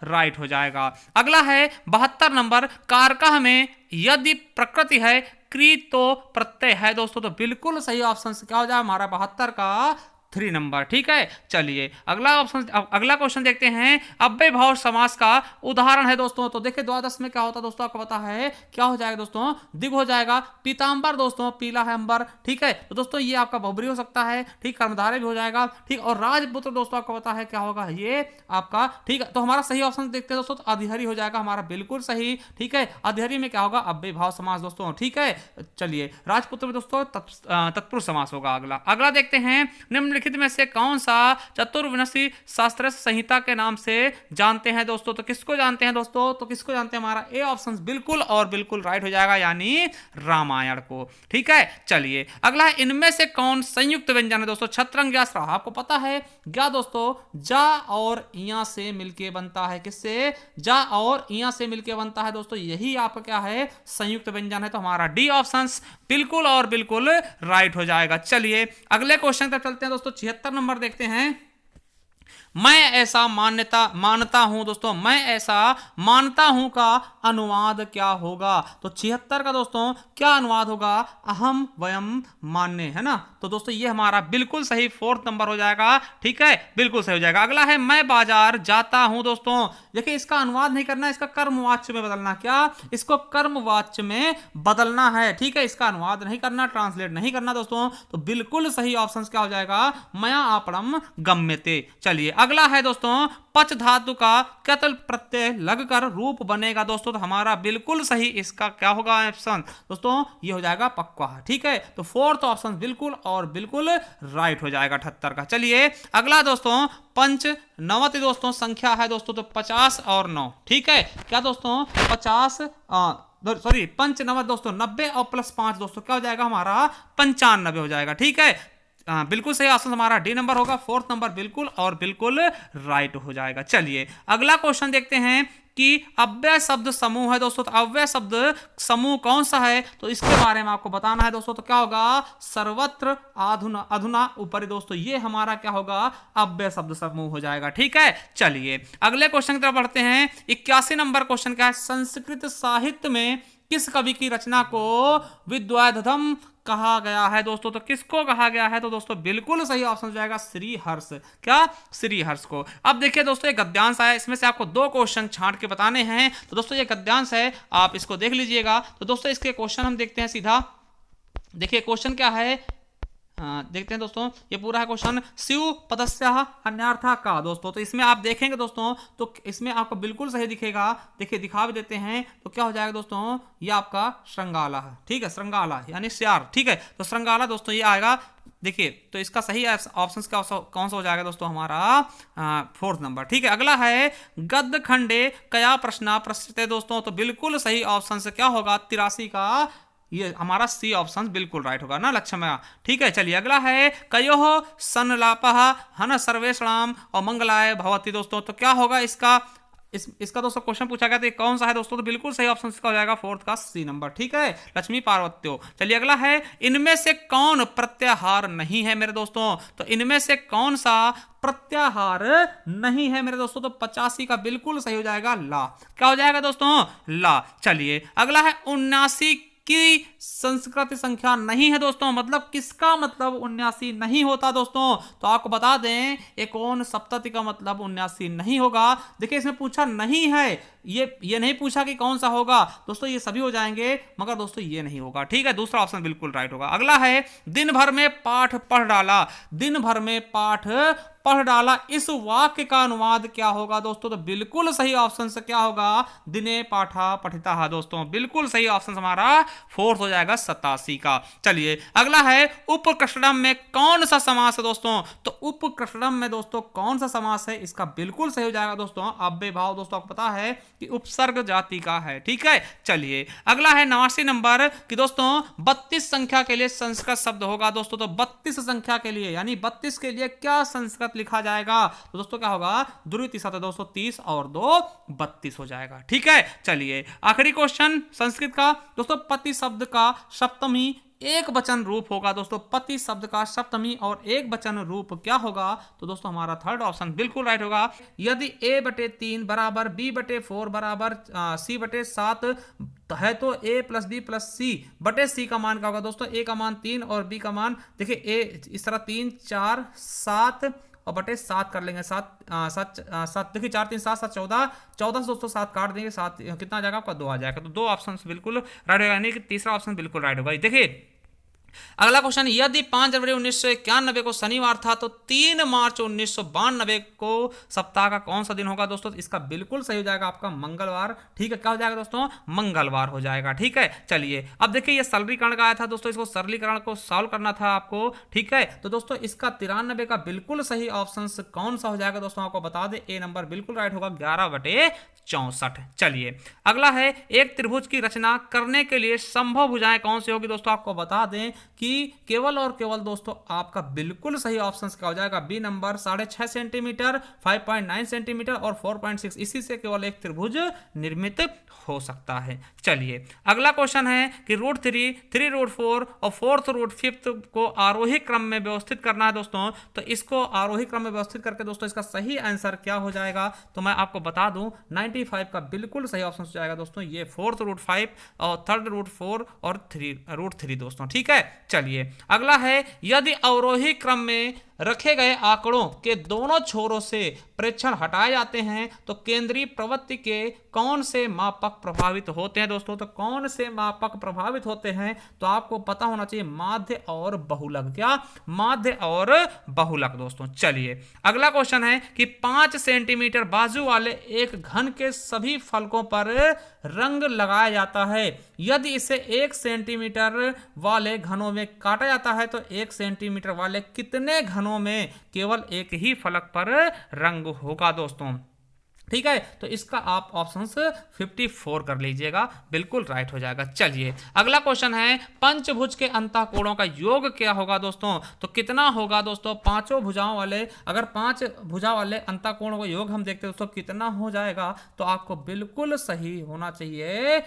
राइट हो जाएगा। अगला है 72 नंबर, कारकह में यदि प्रकृति है क्री तो प्रत्यय है दोस्तों, तो बिल्कुल सही ऑप्शन क्या हो जाएगा, हमारा 72 का 3 नंबर, ठीक है। चलिए अगला ऑप्शन, अगला क्वेश्चन देखते हैं, अव्यय भाव समास का उदाहरण है दोस्तों, तो देखिए द्वादश में क्या होता है दोस्तों, आपको पता है क्या हो जाएगा दोस्तों, दिग हो जाएगा, पीतांबर दोस्तों पीला है अंबर, ठीक है, तो दोस्तों ये आपका बहुब्री हो सकता है, ठीक, कर्मधारय भी हो जाएगा, ठीक, और राजपुत्र दोस्तों आपको पता है क्या होगा ये आपका, ठीक है, तो हमारा सही ऑप्शन देखते हैं दोस्तों, तो अधिहरी हो जाएगा हमारा बिल्कुल सही, ठीक है, अधिहरी में क्या होगा, अव्यय भाव समास दोस्तों, ठीक है। चलिए राजपुत्र में दोस्तों तत्पुरुष समास होगा। अगला देखते हैं, निम्नलिखित में से कौन सा चतुर्विंशी शास्त्र संहिता के नाम से जानते हैं दोस्तों, तो किसको जानते हैं दोस्तों, तो किसको जानते हैं, हमारा ए ऑप्शन बिल्कुल और बिल्कुल राइट हो जाएगा, यानी रामायण को, ठीक है। चलिए अगला है, इनमें से कौन संयुक्त व्यंजन है दोस्तों, छत्रंग या स्राह, आपको पता है क्या दोस्तों, जा और इया से मिलके बनता है, किससे, जा और इया से मिलके बनता है दोस्तों, यही आपका क्या है, संयुक्त व्यंजन है, तो हमारा डी ऑप्शन बिल्कुल और बिल्कुल राइट हो जाएगा। चलिए अगले क्वेश्चन तक चलते हैं दोस्तों, 76 नंबर देखते हैं, मैं ऐसा मानता हूं दोस्तों, मैं ऐसा मानता हूं का अनुवाद क्या होगा, तो 76 का दोस्तों क्या अनुवाद होगा, अहम वयम मान्य, है ना, तो दोस्तों ये हमारा बिल्कुल सही फोर्थ नंबर हो जाएगा, ठीक है, बिल्कुल सही हो जाएगा। अगला है, मैं बाजार जाता हूं दोस्तों, देखिए इसका अनुवाद नहीं करना, इसका कर्मवाच्य में बदलना, क्या इसको कर्मवाच्य में बदलना है, ठीक है, इसका अनुवाद नहीं करना, ट्रांसलेट नहीं करना दोस्तों, तो बिल्कुल सही ऑप्शन क्या हो जाएगा, मया आपणम गम्यते। चलिए अगला है दोस्तों पच धातु का कतल प्रत्यय लगकर रूप बनेगा दोस्तों, तो हमारा बिल्कुल सही इसका क्या होगा ऑप्शन दोस्तों, ये हो जाएगा पक्वा। ठीक है, तो फोर्थ ऑप्शन बिल्कुल और बिल्कुल राइट हो जाएगा 78 का। चलिए अगला दोस्तों पंच नवति दोस्तों संख्या है दोस्तों, तो 50 और 9। ठीक है, क्या दोस्तों 50 सॉरी पंच नवत दोस्तों 90 और +5 दोस्तों क्या हो जाएगा हमारा 95 हो जाएगा। ठीक है, बिल्कुल सही ऑप्शन हमारा डी नंबर होगा, फोर्थ नंबर बिल्कुल और बिल्कुल राइट हो जाएगा। चलिए अगला क्वेश्चन देखते हैं कि अव्यय शब्द समूह है दोस्तों, तो अव्यय शब्द समूह कौन सा है, तो इसके बारे में आपको बताना है दोस्तों। तो क्या होगा सर्वत्र अधुना अधुना ऊपरी दोस्तों, ये हमारा क्या होगा अव्यय शब्द समूह हो जाएगा। ठीक है, चलिए अगले क्वेश्चन की तरफ बढ़ते हैं। 81 नंबर क्वेश्चन क्या है, संस्कृत साहित्य में किस कवि की रचना को विद्वैधम कहा गया है दोस्तों, तो किसको कहा गया है, तो दोस्तों बिल्कुल सही ऑप्शन हो जाएगा श्री हर्ष। क्या श्री हर्ष को। अब देखिए दोस्तों ये गद्यांश है, इसमें से आपको 2 क्वेश्चन छांट के बताने हैं। तो दोस्तों ये गद्यांश है, आप इसको देख लीजिएगा। तो दोस्तों इसके क्वेश्चन हम देखते हैं सीधा। देखिए क्वेश्चन क्या है, देखते हैं दोस्तों, ये पूरा है क्वेश्चन। शिव पदस्यः अन्यार्था का दोस्तों, तो इसमें आप देखेंगे दोस्तों, तो इसमें आपको बिल्कुल सही दिखेगा। देखिए दिखा भी देते हैं, तो क्या हो जाएगा दोस्तों, ये आपका श्रृंगाला है। ठीक है, श्रृंगाला यानी श्यार। ठीक है, तो श्रृंगाला दोस्तों ये आएगा। देखिए तो इसका सही ऑप्शन कौन सा हो जाएगा दोस्तों, हमारा फोर्थ नंबर। ठीक है, अगला है गद्य खंडे कया प्रश्न प्रश्नते दोस्तों, तो बिल्कुल सही ऑप्शन से क्या होगा 83 का, ये हमारा सी ऑप्शन बिल्कुल राइट होगा ना लक्ष्मया। ठीक है, चलिए अगला है कयोः संलापः हन सर्वेषां और मंगलाय भवति दोस्तों, तो क्या होगा इसका दोस्तों क्वेश्चन पूछा गया था कौन सा है दोस्तों, तो बिल्कुल सही ऑप्शन इसका हो जाएगा फोर्थ का सी नंबर। ठीक है, लक्ष्मी पार्वत्यो। चलिए अगला है इनमें से कौन प्रत्याहार नहीं है मेरे दोस्तों, तो इनमें से कौन सा प्रत्याहार नहीं है मेरे दोस्तों, तो 85 का बिल्कुल सही हो जाएगा ला। क्या हो जाएगा दोस्तों ला। चलिए अगला है 79 की संस्कृत संख्या नहीं है दोस्तों, मतलब किसका मतलब 79 नहीं होता दोस्तों, तो आपको बता दें एकोन सप्तति का मतलब 79 नहीं होगा। देखिए इसमें पूछा नहीं है, ये नहीं पूछा कि कौन सा होगा दोस्तों, ये सभी हो जाएंगे मगर दोस्तों ये नहीं होगा। ठीक है, दूसरा ऑप्शन बिल्कुल राइट होगा। अगला है दिन भर में पाठ पढ़ डाला, दिन भर में पाठ पढ़ डाला, इस वाक्य का अनुवाद क्या होगा दोस्तों, तो बिल्कुल सही ऑप्शन से क्या होगा दिने पाठा पठिता दोस्तों, बिल्कुल सही ऑप्शन हमारा फोर्थ हो जाएगा 87 का। चलिए अगला है उपकृष्णम में कौन सा समास है दोस्तों, तो उपकृष्णम में दोस्तों कौन सा समास है, इसका बिल्कुल सही हो जाएगा दोस्तों अव्यय भाव दोस्तों, आपको पता है कि उपसर्ग जाति का है। ठीक है, चलिए अगला है 89 नंबर कि दोस्तों 32 संख्या के लिए संस्कृत शब्द होगा दोस्तों, तो 32 संख्या के लिए यानी 32 के लिए क्या संस्कृत लिखा जाएगा, तो दोस्तों क्या होगा दुर्विति 230 और 2 32 हो जाएगा। ठीक है, चलिए आखिरी क्वेश्चन संस्कृत का दोस्तों, पति शब्द का सप्तमी एक वचन रूप होगा दोस्तों, पति शब्द का सप्तमी और एक वचन रूप क्या होगा, तो दोस्तों हमारा थर्ड ऑप्शन बिल्कुल राइट होगा। यदि a/3 बराबर b/4 बराबर c/7 है तो a + b + c/c का मान क्या होगा दोस्तों, a का मान 3 और b का मान देखिए a इस तरह 3 4 7 और बटे 7 कर लेंगे, 7 देखिए 4 3 7 7 14 से दोस्तों 7 काट देंगे, 7 कितना आ जाएगा आपका 2 आ जाएगा, तो 2 ऑप्शन बिल्कुल राइट होगा, यानी कि तीसरा ऑप्शन बिल्कुल राइट होगा। देखिए अगला क्वेश्चन, यदि 5 जनवरी 1991 को शनिवार था तो 3 मार्च 1992 को सप्ताह का कौन सा दिन होगा दोस्तों, इसका बिल्कुल सही हो जाएगा आपका मंगलवार। ठीक है, क्या हो जाएगा दोस्तों मंगलवार हो जाएगा। ठीक है, चलिए अब देखिए ये सरलीकरण का आया था दोस्तों, इसको सरलीकरण को सॉल्व करना था आपको। ठीक है, तो दोस्तों इसका 93 का बिल्कुल सही ऑप्शन कौन सा हो जाएगा दोस्तों, आपको बता दे ए नंबर बिल्कुल राइट होगा 11/64। चलिए अगला है एक त्रिभुज की रचना करने के लिए संभव भुजाएं कौन सी होगी दोस्तों, आपको बता दें कि केवल और केवल दोस्तों आपका बिल्कुल सही ऑप्शन क्या हो जाएगा बी नंबर 6.5 सेंटीमीटर 5.9 सेंटीमीटर और 4.6, इसी से केवल एक त्रिभुज निर्मित हो सकता है। चलिए अगला क्वेश्चन है कि √3 3√4 और 4th √5 को आरोही क्रम में व्यवस्थित करना है दोस्तों, तो इसको आरोही क्रम में व्यवस्थित करके दोस्तों इसका सही आंसर क्या हो जाएगा, तो मैं आपको बता दूं 95 का बिल्कुल सही ऑप्शन हो जाएगा दोस्तों, ये 4th √5 और 3rd √4 और √3 दोस्तों। ठीक है, चलिए अगला है, यदि अवरोही क्रम में रखे गए आंकड़ों के दोनों छोरों से प्रेक्षण हटाए जाते हैं तो केंद्रीय प्रवृत्ति के कौन से मापक प्रभावित होते हैं दोस्तों? तो कौन से मापक प्रभावित होते हैं? तो आपको पता होना चाहिए माध्य और बहुलक। क्या? माध्य और बहुलक दोस्तों। चलिए अगला क्वेश्चन है कि 5 सेंटीमीटर बाजू वाले एक घन के सभी फलकों पर रंग लगाया जाता है। यदि इसे 1 सेंटीमीटर वाले घनों में काटा जाता है तो 1 सेंटीमीटर वाले कितने घनों में केवल एक ही फलक पर रंग होगा दोस्तों? ठीक है, तो इसका आप ऑप्शंस 54 कर लीजिएगा, बिल्कुल राइट हो जाएगा। चलिए अगला क्वेश्चन है, पंचभुज के अंतःकोणों का योग क्या होगा दोस्तों? तो कितना होगा दोस्तों? पांचों भुजाओं वाले, अगर 5 भुजा वाले अंतःकोणों का योग हम देखते हैं दोस्तों कितना हो जाएगा, तो आपको बिल्कुल सही होना चाहिए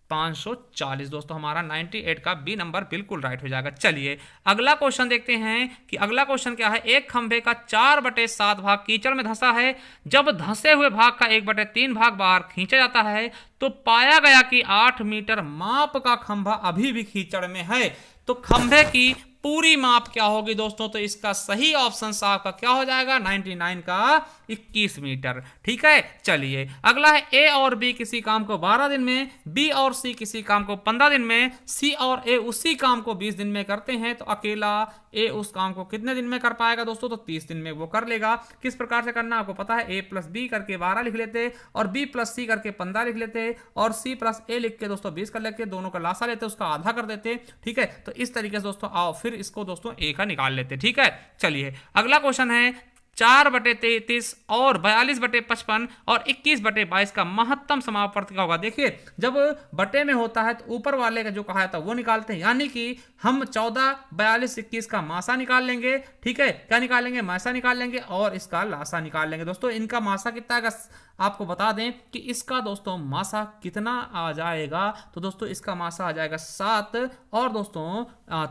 540 दोस्तों। हमारा 98 का बी नंबर बिल्कुल राइट हो जाएगा। चलिए अगला क्वेश्चन देखते हैं कि अगला क्वेश्चन क्या है। एक खंभे का 4/7 भाग कीचड़ में धंसा है। जब धंसे हुए भाग का 1/3 भाग बाहर खींचा जाता है तो पाया गया कि 8 मीटर माप का खंभा अभी भी कीचड़ में है। तो खंभे की पूरी माप क्या होगी दोस्तों? तो इसका सही ऑप्शन आपका क्या हो जाएगा? 99 का 21 मीटर। ठीक है, चलिए अगला है, ए और बी किसी काम को 12 दिन में, बी और सी किसी काम को 15 दिन में, सी और ए उसी काम को 20 दिन में करते हैं, तो अकेला ए उस काम को कितने दिन में कर पाएगा दोस्तों? तो 30 दिन में वो कर लेगा। किस प्रकार से करना आपको पता है, ए प्लस बी करके 12 लिख लेते और बी प्लस सी करके 15 लिख लेते और सी प्लस ए लिख के दोस्तों 20 कर लेते, दोनों का लासा लेते उसका आधा कर देते। ठीक है, तो इस तरीके से दोस्तों आओ फिर इसको दोस्तों ए का निकाल लेते। ठीक है, चलिए अगला क्वेश्चन है, 4/33 और 42/55 और 21/22 का महत्तम समापवर्त क्या होगा? देखिए जब बटे में होता है तो ऊपर वाले का जो कहा था वो निकालते हैं, यानी कि हम 14, 42, 21 का मासा निकाल लेंगे। ठीक है, क्या निकालेंगे? मासा निकाल लेंगे और इसका लासा निकाल लेंगे। दोस्तों इनका मासा कितना है आपको बता दें कि इसका दोस्तों मासा कितना आ जाएगा? तो दोस्तों इसका मासा आ जाएगा 7 और दोस्तों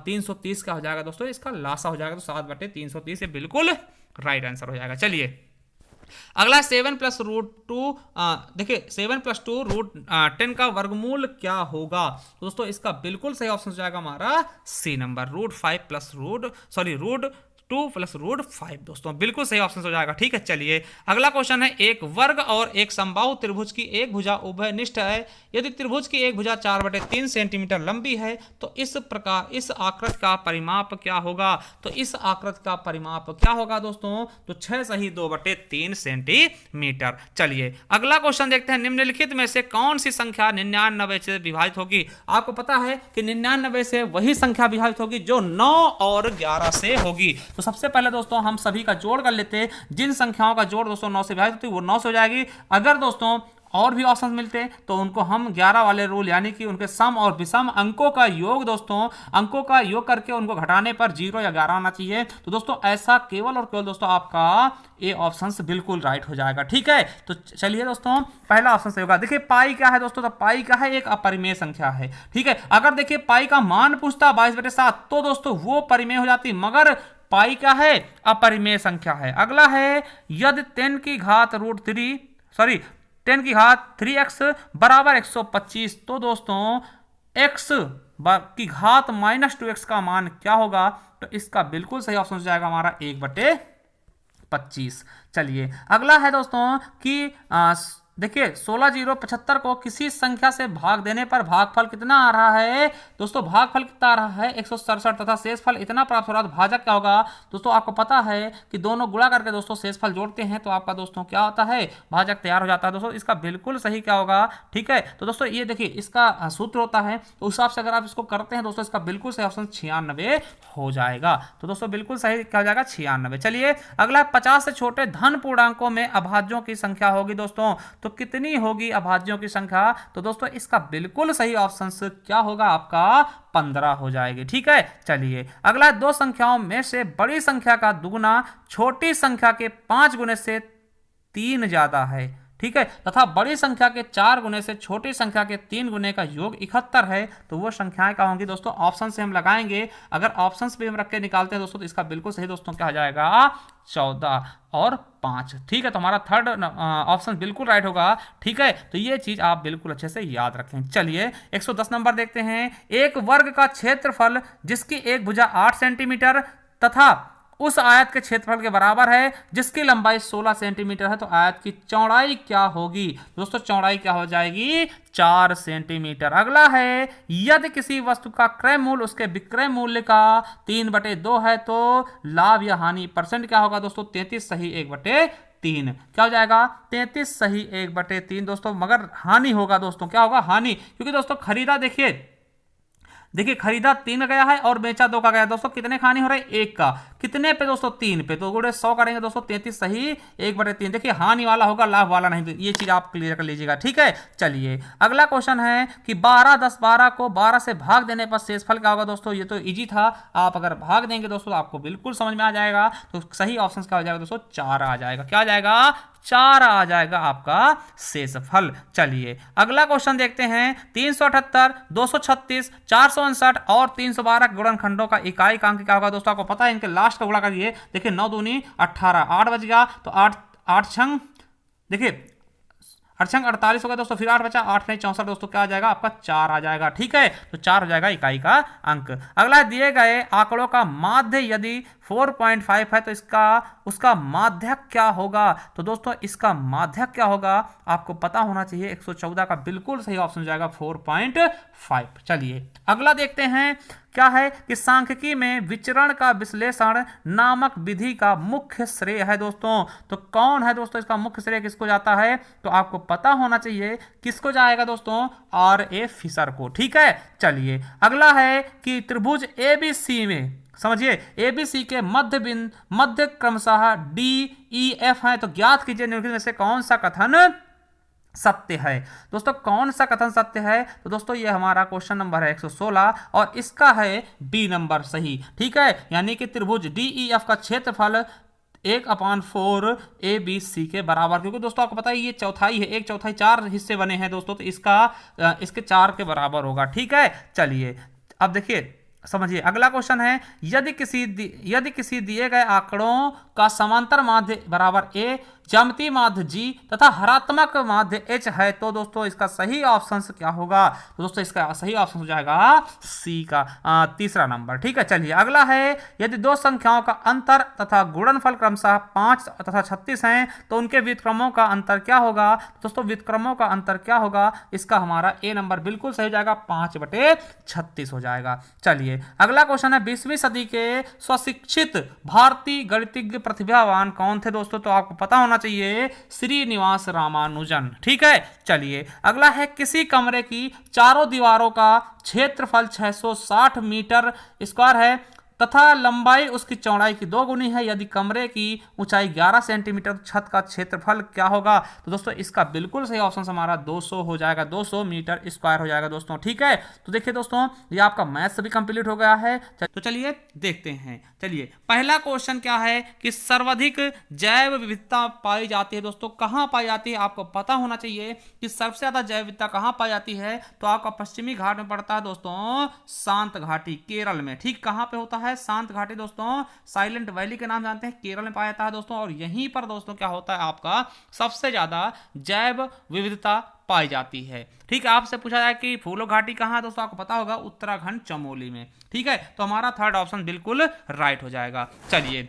330 का हो जाएगा दोस्तों इसका लासा हो जाएगा। तो 7/330 बिल्कुल राइट आंसर हो जाएगा। चलिए अगला 7 + √2, देखिए 7 + 2 √10 का वर्गमूल क्या होगा? तो दोस्तों इसका बिल्कुल सही ऑप्शन हो जाएगा हमारा सी नंबर, √2 + √5 दोस्तों, बिल्कुल सही ऑप्शन हो जाएगा। ठीक है, चलिए अगला क्वेश्चन है, एक वर्ग और एक समबाहु त्रिभुज की एक भुजा उभयनिष्ठ है। यदि त्रिभुज की एक भुजा 4/3 सेंटीमीटर लंबी है तो इस प्रकार इस आकृति का परिमाप क्या होगा? तो इस आकृति का परिमाप क्या होगा दोस्तों? तो 6 सही 2/3 सेंटीमीटर। चलिए अगला क्वेश्चन देखते हैं, निम्नलिखित में से कौन सी संख्या 99 से विभाजित होगी? आपको पता है कि 99 से वही संख्या विभाजित होगी जो 9 और 11 से होगी। तो सबसे पहले दोस्तों हम सभी का जोड़ कर लेते हैं। जिन संख्याओं का जोड़ दोस्तों 9 से विभाजित होती है वो 9 से हो जाएगी। अगर दोस्तों और भी ऑप्शन मिलते हैं तो उनको हम 11 वाले रूल यानी कि उनके सम और विषम अंकों का योग दोस्तों, अंकों का योग करके उनको घटाने पर 0 या 11 आना चाहिए। तो दोस्तों ऐसा केवल और केवल दोस्तों आपका ए ऑप्शन बिल्कुल राइट हो जाएगा। ठीक है, तो चलिए दोस्तों पहला ऑप्शन सही होगा। देखिए पाई क्या है दोस्तों? तो पाई क्या है? एक अपरिमेय संख्या है। ठीक है, अगर देखिए पाई का मान पूछता 22/7 तो दोस्तों वो परिमेय हो जाती, मगर पाई क्या है? अपरिमेय संख्या है। अगला है, यदि 10 की घात √3x बराबर 125 तो दोस्तों x की घात -2x का मान क्या होगा? तो इसका बिल्कुल सही ऑप्शन हो जाएगा हमारा 1/25। चलिए अगला है दोस्तों कि देखिए 16,075 को किसी संख्या से भाग देने पर भागफल कितना आ रहा है? दोस्तों भागफल कितना आ रहा है? 167 तथा शेषफल इतना प्राप्त हो रहा है। तो भाजक क्या होगा? दोस्तों आपको पता है कि दोनों गुणा करके दोस्तों शेषफल जोड़ते हैं तो आपका दोस्तों क्या होता है? भाजक तैयार हो जाता है। दोस्तों इसका बिल्कुल सही क्या होगा? ठीक है, तो दोस्तों ये देखिए इसका सूत्र होता है, तो उस हिसाब से अगर आप इसको करते हैं दोस्तों इसका बिल्कुल सही ऑप्शन 96 हो जाएगा। तो दोस्तों बिल्कुल सही क्या हो जाएगा? 96। चलिए अगला, 50 से छोटे धन पूर्णांकों में अभाज्यों की संख्या होगी दोस्तों, तो कितनी होगी अभाज्यों की संख्या? तो दोस्तों इसका बिल्कुल सही ऑप्शन क्या होगा? आपका 15 हो जाएगी। ठीक है, चलिए अगला, 2 संख्याओं में से बड़ी संख्या का दुगुना छोटी संख्या के 5 गुने से 3 ज्यादा है। ठीक है, तथा बड़ी संख्या के 4 गुने से छोटी संख्या के 3 गुने का योग 71 है। तो वो संख्याएं क्या होंगी दोस्तों? ऑप्शन से हम लगाएंगे। अगर ऑप्शन पे हम रख के निकालते हैं दोस्तों तो इसका बिल्कुल सही दोस्तों क्या हो जाएगा? 14 और 5। ठीक है, तो हमारा थर्ड ऑप्शन बिल्कुल राइट होगा। ठीक है, तो ये चीज आप बिल्कुल अच्छे से याद रखें। चलिए 110 नंबर देखते हैं। एक वर्ग का क्षेत्रफल जिसकी एक भुजा 8 सेंटीमीटर तथा उस आयत के क्षेत्रफल के बराबर है जिसकी लंबाई 16 सेंटीमीटर है, तो आयत की चौड़ाई क्या होगी? दोस्तों चौड़ाई क्या हो जाएगी? 4 सेंटीमीटर। अगला है, यदि किसी वस्तु का क्रय मूल्य उसके विक्रय मूल्य का 3/2 है तो लाभ या हानि परसेंट क्या होगा? दोस्तों 33 सही 1/3। क्या हो जाएगा? 33 सही 1/3 दोस्तों। मगर हानि होगा दोस्तों, क्या होगा? हानि, क्योंकि दोस्तों खरीदा देखिए खरीदा 3 गया है और बेचा 2 का गया। दोस्तों कितने का हानि हो रहा है? 1 का। कितने पे दोस्तों? 3 पे। तो गुणे 100 करेंगे दोस्तों, 33 सही 1/3। देखिए हानि वाला होगा, लाभ वाला नहीं। तो ये चीज आप क्लियर कर लीजिएगा। ठीक है, चलिए अगला क्वेश्चन है कि 12 10 12 को 12 से भाग देने पर शेषफल क्या होगा? दोस्तों ये तो इजी था, आप अगर भाग देंगे दोस्तों आपको बिल्कुल समझ में आ जाएगा। तो सही ऑप्शन क्या हो जाएगा दोस्तों? 4 आ जाएगा। क्या आ जाएगा? 4 आ जाएगा आपका शेषफल। चलिए अगला क्वेश्चन देखते हैं। 378 236 459 और 312 गुणनखंडों का इकाई का अंक क्या होगा? दोस्तों आपको पता है, इनके लास्ट का गुणा करिए। देखिए 9 दूनी 18, 8 बच गया तो 8 8 छंग, देखिए 8 48 होगा दोस्तों, फिर 8 बचा, 8 नहीं 64 दोस्तों, क्या आ जाएगा आपका? 4 आ जाएगा। ठीक है, तो 4 हो जाएगा इकाई का अंक। अगला, दिए गए आंकड़ों का माध्य यदि 4.5 है तो उसका माध्यक क्या होगा? तो दोस्तों इसका माध्यक क्या होगा आपको पता होना चाहिए। 114 का बिल्कुल सही ऑप्शन हो जाएगा 4.5। चलिए अगला देखते हैं। क्या है कि सांख्यिकी में विचरण का विश्लेषण नामक विधि का मुख्य श्रेय है दोस्तों। तो कौन है दोस्तों इसका मुख्य श्रेय, किसको जाता है? तो आपको पता होना चाहिए किसको जाएगा दोस्तों? R.A. फिशर को। ठीक है, चलिए अगला है कि त्रिभुज ABC में, समझिए ABC के मध्य क्रमशः DEF है, तो ज्ञात कीजिए निम्नलिखित में से कौन सा कथन सत्य है? दोस्तों कौन सा कथन सत्य है? तो दोस्तों ये हमारा क्वेश्चन नंबर है 116 और इसका है बी नंबर सही। ठीक है, यानी कि त्रिभुज DEF का क्षेत्रफल 1/4 ABC के बराबर, क्योंकि दोस्तों आपको पता है ये चौथाई है, 1/4 4 हिस्से बने हैं दोस्तों, तो इसके 4 के बराबर होगा। ठीक है, चलिए अब देखिए समझिए अगला क्वेश्चन है। यदि किसी दिए गए आंकड़ों का समांतर माध्य बराबर A, ज्यामितीय माध्य G तथा हरात्मक माध्य H है तो दोस्तों इसका सही ऑप्शन क्या होगा? तो दोस्तों इसका सही ऑप्शन हो जाएगा C का तीसरा नंबर। ठीक है, चलिए अगला है। यदि दो संख्याओं का अंतर तथा गुणनफल क्रमशः 5 तथा 36 हैं तो उनके व्युत्क्रमों का अंतर क्या होगा? दोस्तों व्युत्क्रमों का अंतर क्या होगा? इसका हमारा A नंबर बिल्कुल सही हो जाएगा, 5/36 हो जाएगा। चलिए अगला क्वेश्चन है। 20वीं सदी के स्वशिक्षित भारतीय गणितज्ञ प्रतिभावान कौन थे दोस्तों? तो आपको पता होना चाहिए श्रीनिवास रामानुजन। ठीक है, चलिए अगला है। किसी कमरे की चारों दीवारों का क्षेत्रफल 660 मीटर स्क्वायर है तथा लंबाई उसकी चौड़ाई की 2 गुनी है। यदि कमरे की ऊंचाई 11 सेंटीमीटर, छत का क्षेत्रफल क्या होगा? तो दोस्तों इसका बिल्कुल सही ऑप्शन हमारा 200 हो जाएगा, 200 मीटर स्क्वायर हो जाएगा दोस्तों। ठीक है, तो देखिए दोस्तों ये आपका मैथ्स भी कंप्लीट हो गया है। तो चलिए देखते हैं। चलिए पहला क्वेश्चन क्या है कि सर्वाधिक जैव विविधता पाई जाती है दोस्तों, कहाँ पाई जाती है? आपको पता होना चाहिए कि सबसे ज्यादा जैव विविधता कहाँ पाई जाती है। तो आपका पश्चिमी घाट में पड़ता है दोस्तों, शांत घाटी केरल में। ठीक, कहाँ पे होता है? शांत घाटी दोस्तों, साइलेंट वैली के नाम जानते हैं, केरल में पाया जाता है दोस्तों। और यहीं पर दोस्तों क्या होता है आपका सबसे ज्यादा जैव विविधता पाई जाती है। ठीक है, आपसे पूछा जाए कि फूलो घाटी कहाँ है दोस्तों, आपको पता होगा उत्तराखंड चमोली में। ठीक है, तो हमारा थर्ड ऑप्शन बिल्कुल राइट हो जाएगा। चलिए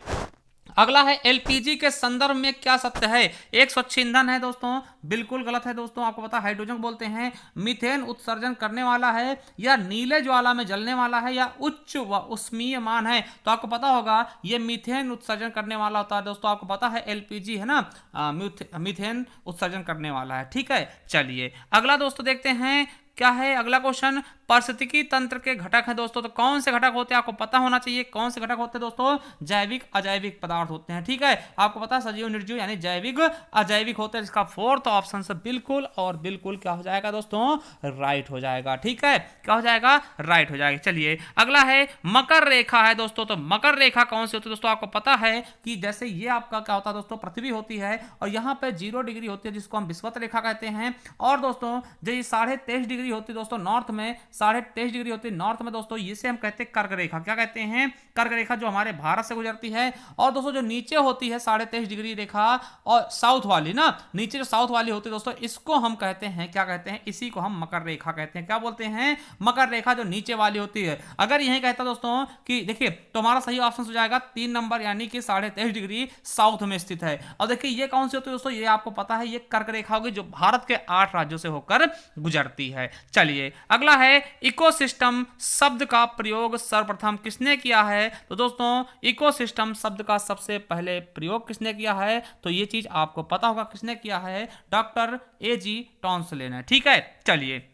अगला है। एलपीजी के संदर्भ में क्या सत्य है? एक स्वच्छ ईंधन है दोस्तों, बिल्कुल गलत है दोस्तों। आपको पता हाइड्रोजन बोलते हैं। मीथेन उत्सर्जन करने वाला है या नीले ज्वाला में जलने वाला है या उच्च व उष्मीय मान है? तो आपको पता होगा ये मीथेन उत्सर्जन करने वाला होता है दोस्तों। आपको पता है एलपीजी है ना, मीथेन उत्सर्जन करने वाला है। ठीक है, चलिए अगला दोस्तों देखते हैं क्या है। अगला क्वेश्चन, पारिस्थितिकी तंत्र के घटक है दोस्तों। तो कौन से घटक होते हैं? आपको पता होना चाहिए कौन से घटक होते हैं दोस्तों। जैविक अजैविक पदार्थ होते हैं। ठीक है, आपको पता है सजीव निर्जीव यानी जैविक अजैविक होते हैं। इसका फोर्थ ऑप्शन से बिल्कुल और बिल्कुल क्या हो जाएगा दोस्तों? राइट हो जाएगा। ठीक है, क्या हो जाएगा? राइट हो जाएगा। चलिए अगला है। मकर रेखा है दोस्तों। तो मकर रेखा कौन सी होती है दोस्तों? आपको पता है कि जैसे ये आपका क्या होता है दोस्तों, पृथ्वी होती है और यहाँ पे 0 डिग्री होती है जिसको हम विषुवत रेखा कहते हैं। और दोस्तों जो 23.5 डिग्री डिग्री होती है दोस्तों नॉर्थ में, 23.5 डिग्री होती है नॉर्थ में दोस्तों, इसे हम कहते हैं कर्क रेखा। क्या कहते हैं? कर्क रेखा, जो हमारे भारत से गुजरती है। और दोस्तों जो नीचे होती है 23.5 डिग्री रेखा और साउथ वाली ना, नीचे जो साउथ वाली होती है दोस्तों, इसको हम कहते हैं, क्या कहते हैं? इसी को हम मकर रेखा कहते हैं। क्या बोलते हैं? मकर रेखा, जो नीचे वाली होती है। अगर यही कहता दोस्तों कि देखिए, तो हमारा सही ऑप्शन हो जाएगा 3 नंबर, यानी कि 23.5 डिग्री साउथ में स्थित है। और देखिए ये कौन सी होती है दोस्तों, ये आपको पता है, ये कर्क रेखा होगी जो भारत के 8 राज्यों से होकर गुजरती है। चलिए अगला है, इकोसिस्टम शब्द का प्रयोग सर्वप्रथम किसने किया है? तो दोस्तों इकोसिस्टम शब्द का सबसे पहले प्रयोग किसने किया है? तो ये चीज आपको पता होगा किसने किया है, डॉक्टर ए.जी. टॉन्सले ने। ठीक है, चलिए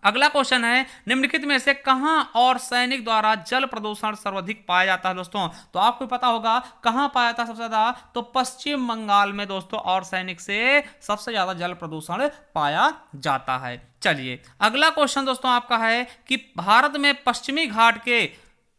अगला क्वेश्चन है, निम्नलिखित में से कहां और सैनिक द्वारा जल प्रदूषण सर्वाधिक पाया जाता है? दोस्तों तो आपको पता होगा कहां पाया जाता है सबसे ज्यादा, तो पश्चिम बंगाल में दोस्तों और सैनिक से सबसे ज्यादा जल प्रदूषण पाया जाता है। चलिए अगला क्वेश्चन दोस्तों आपका है कि भारत में पश्चिमी घाट के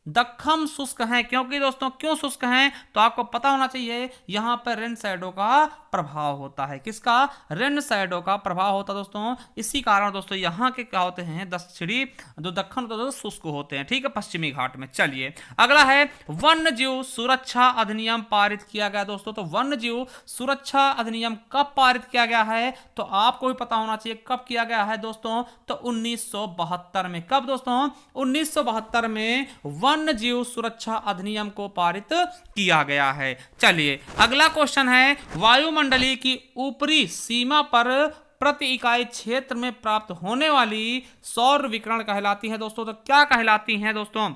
दक्कन शुष्क हैं, क्योंकि दोस्तों क्यों शुष्क हैं? तो आपको पता होना चाहिए, यहां पर रेन शैडो का प्रभाव होता है। किसका? रेन शैडो का प्रभाव होता है दोस्तों। इसी कारण दोस्तों यहां के क्या होते हैं, दक्षिणी जो दक्कन तो शुष्क होते हैं। ठीक है, पश्चिमी घाट में। चलिए अगला है, वन्य जीव सुरक्षा अधिनियम पारित किया गया दोस्तों। तो वन्य जीव सुरक्षा अधिनियम कब पारित किया गया है? तो आपको भी पता होना चाहिए कब किया गया है दोस्तों, तो 1972 में। कब दोस्तों? 1972 में वन्य जीव सुरक्षा अधिनियम को पारित किया गया है। चलिए अगला क्वेश्चन है, वायुमंडलीय की ऊपरी सीमा पर प्रति इकाई क्षेत्र में प्राप्त होने वाली सौर विकिरण कहलाती है दोस्तों। तो क्या कहलाती हैं दोस्तों?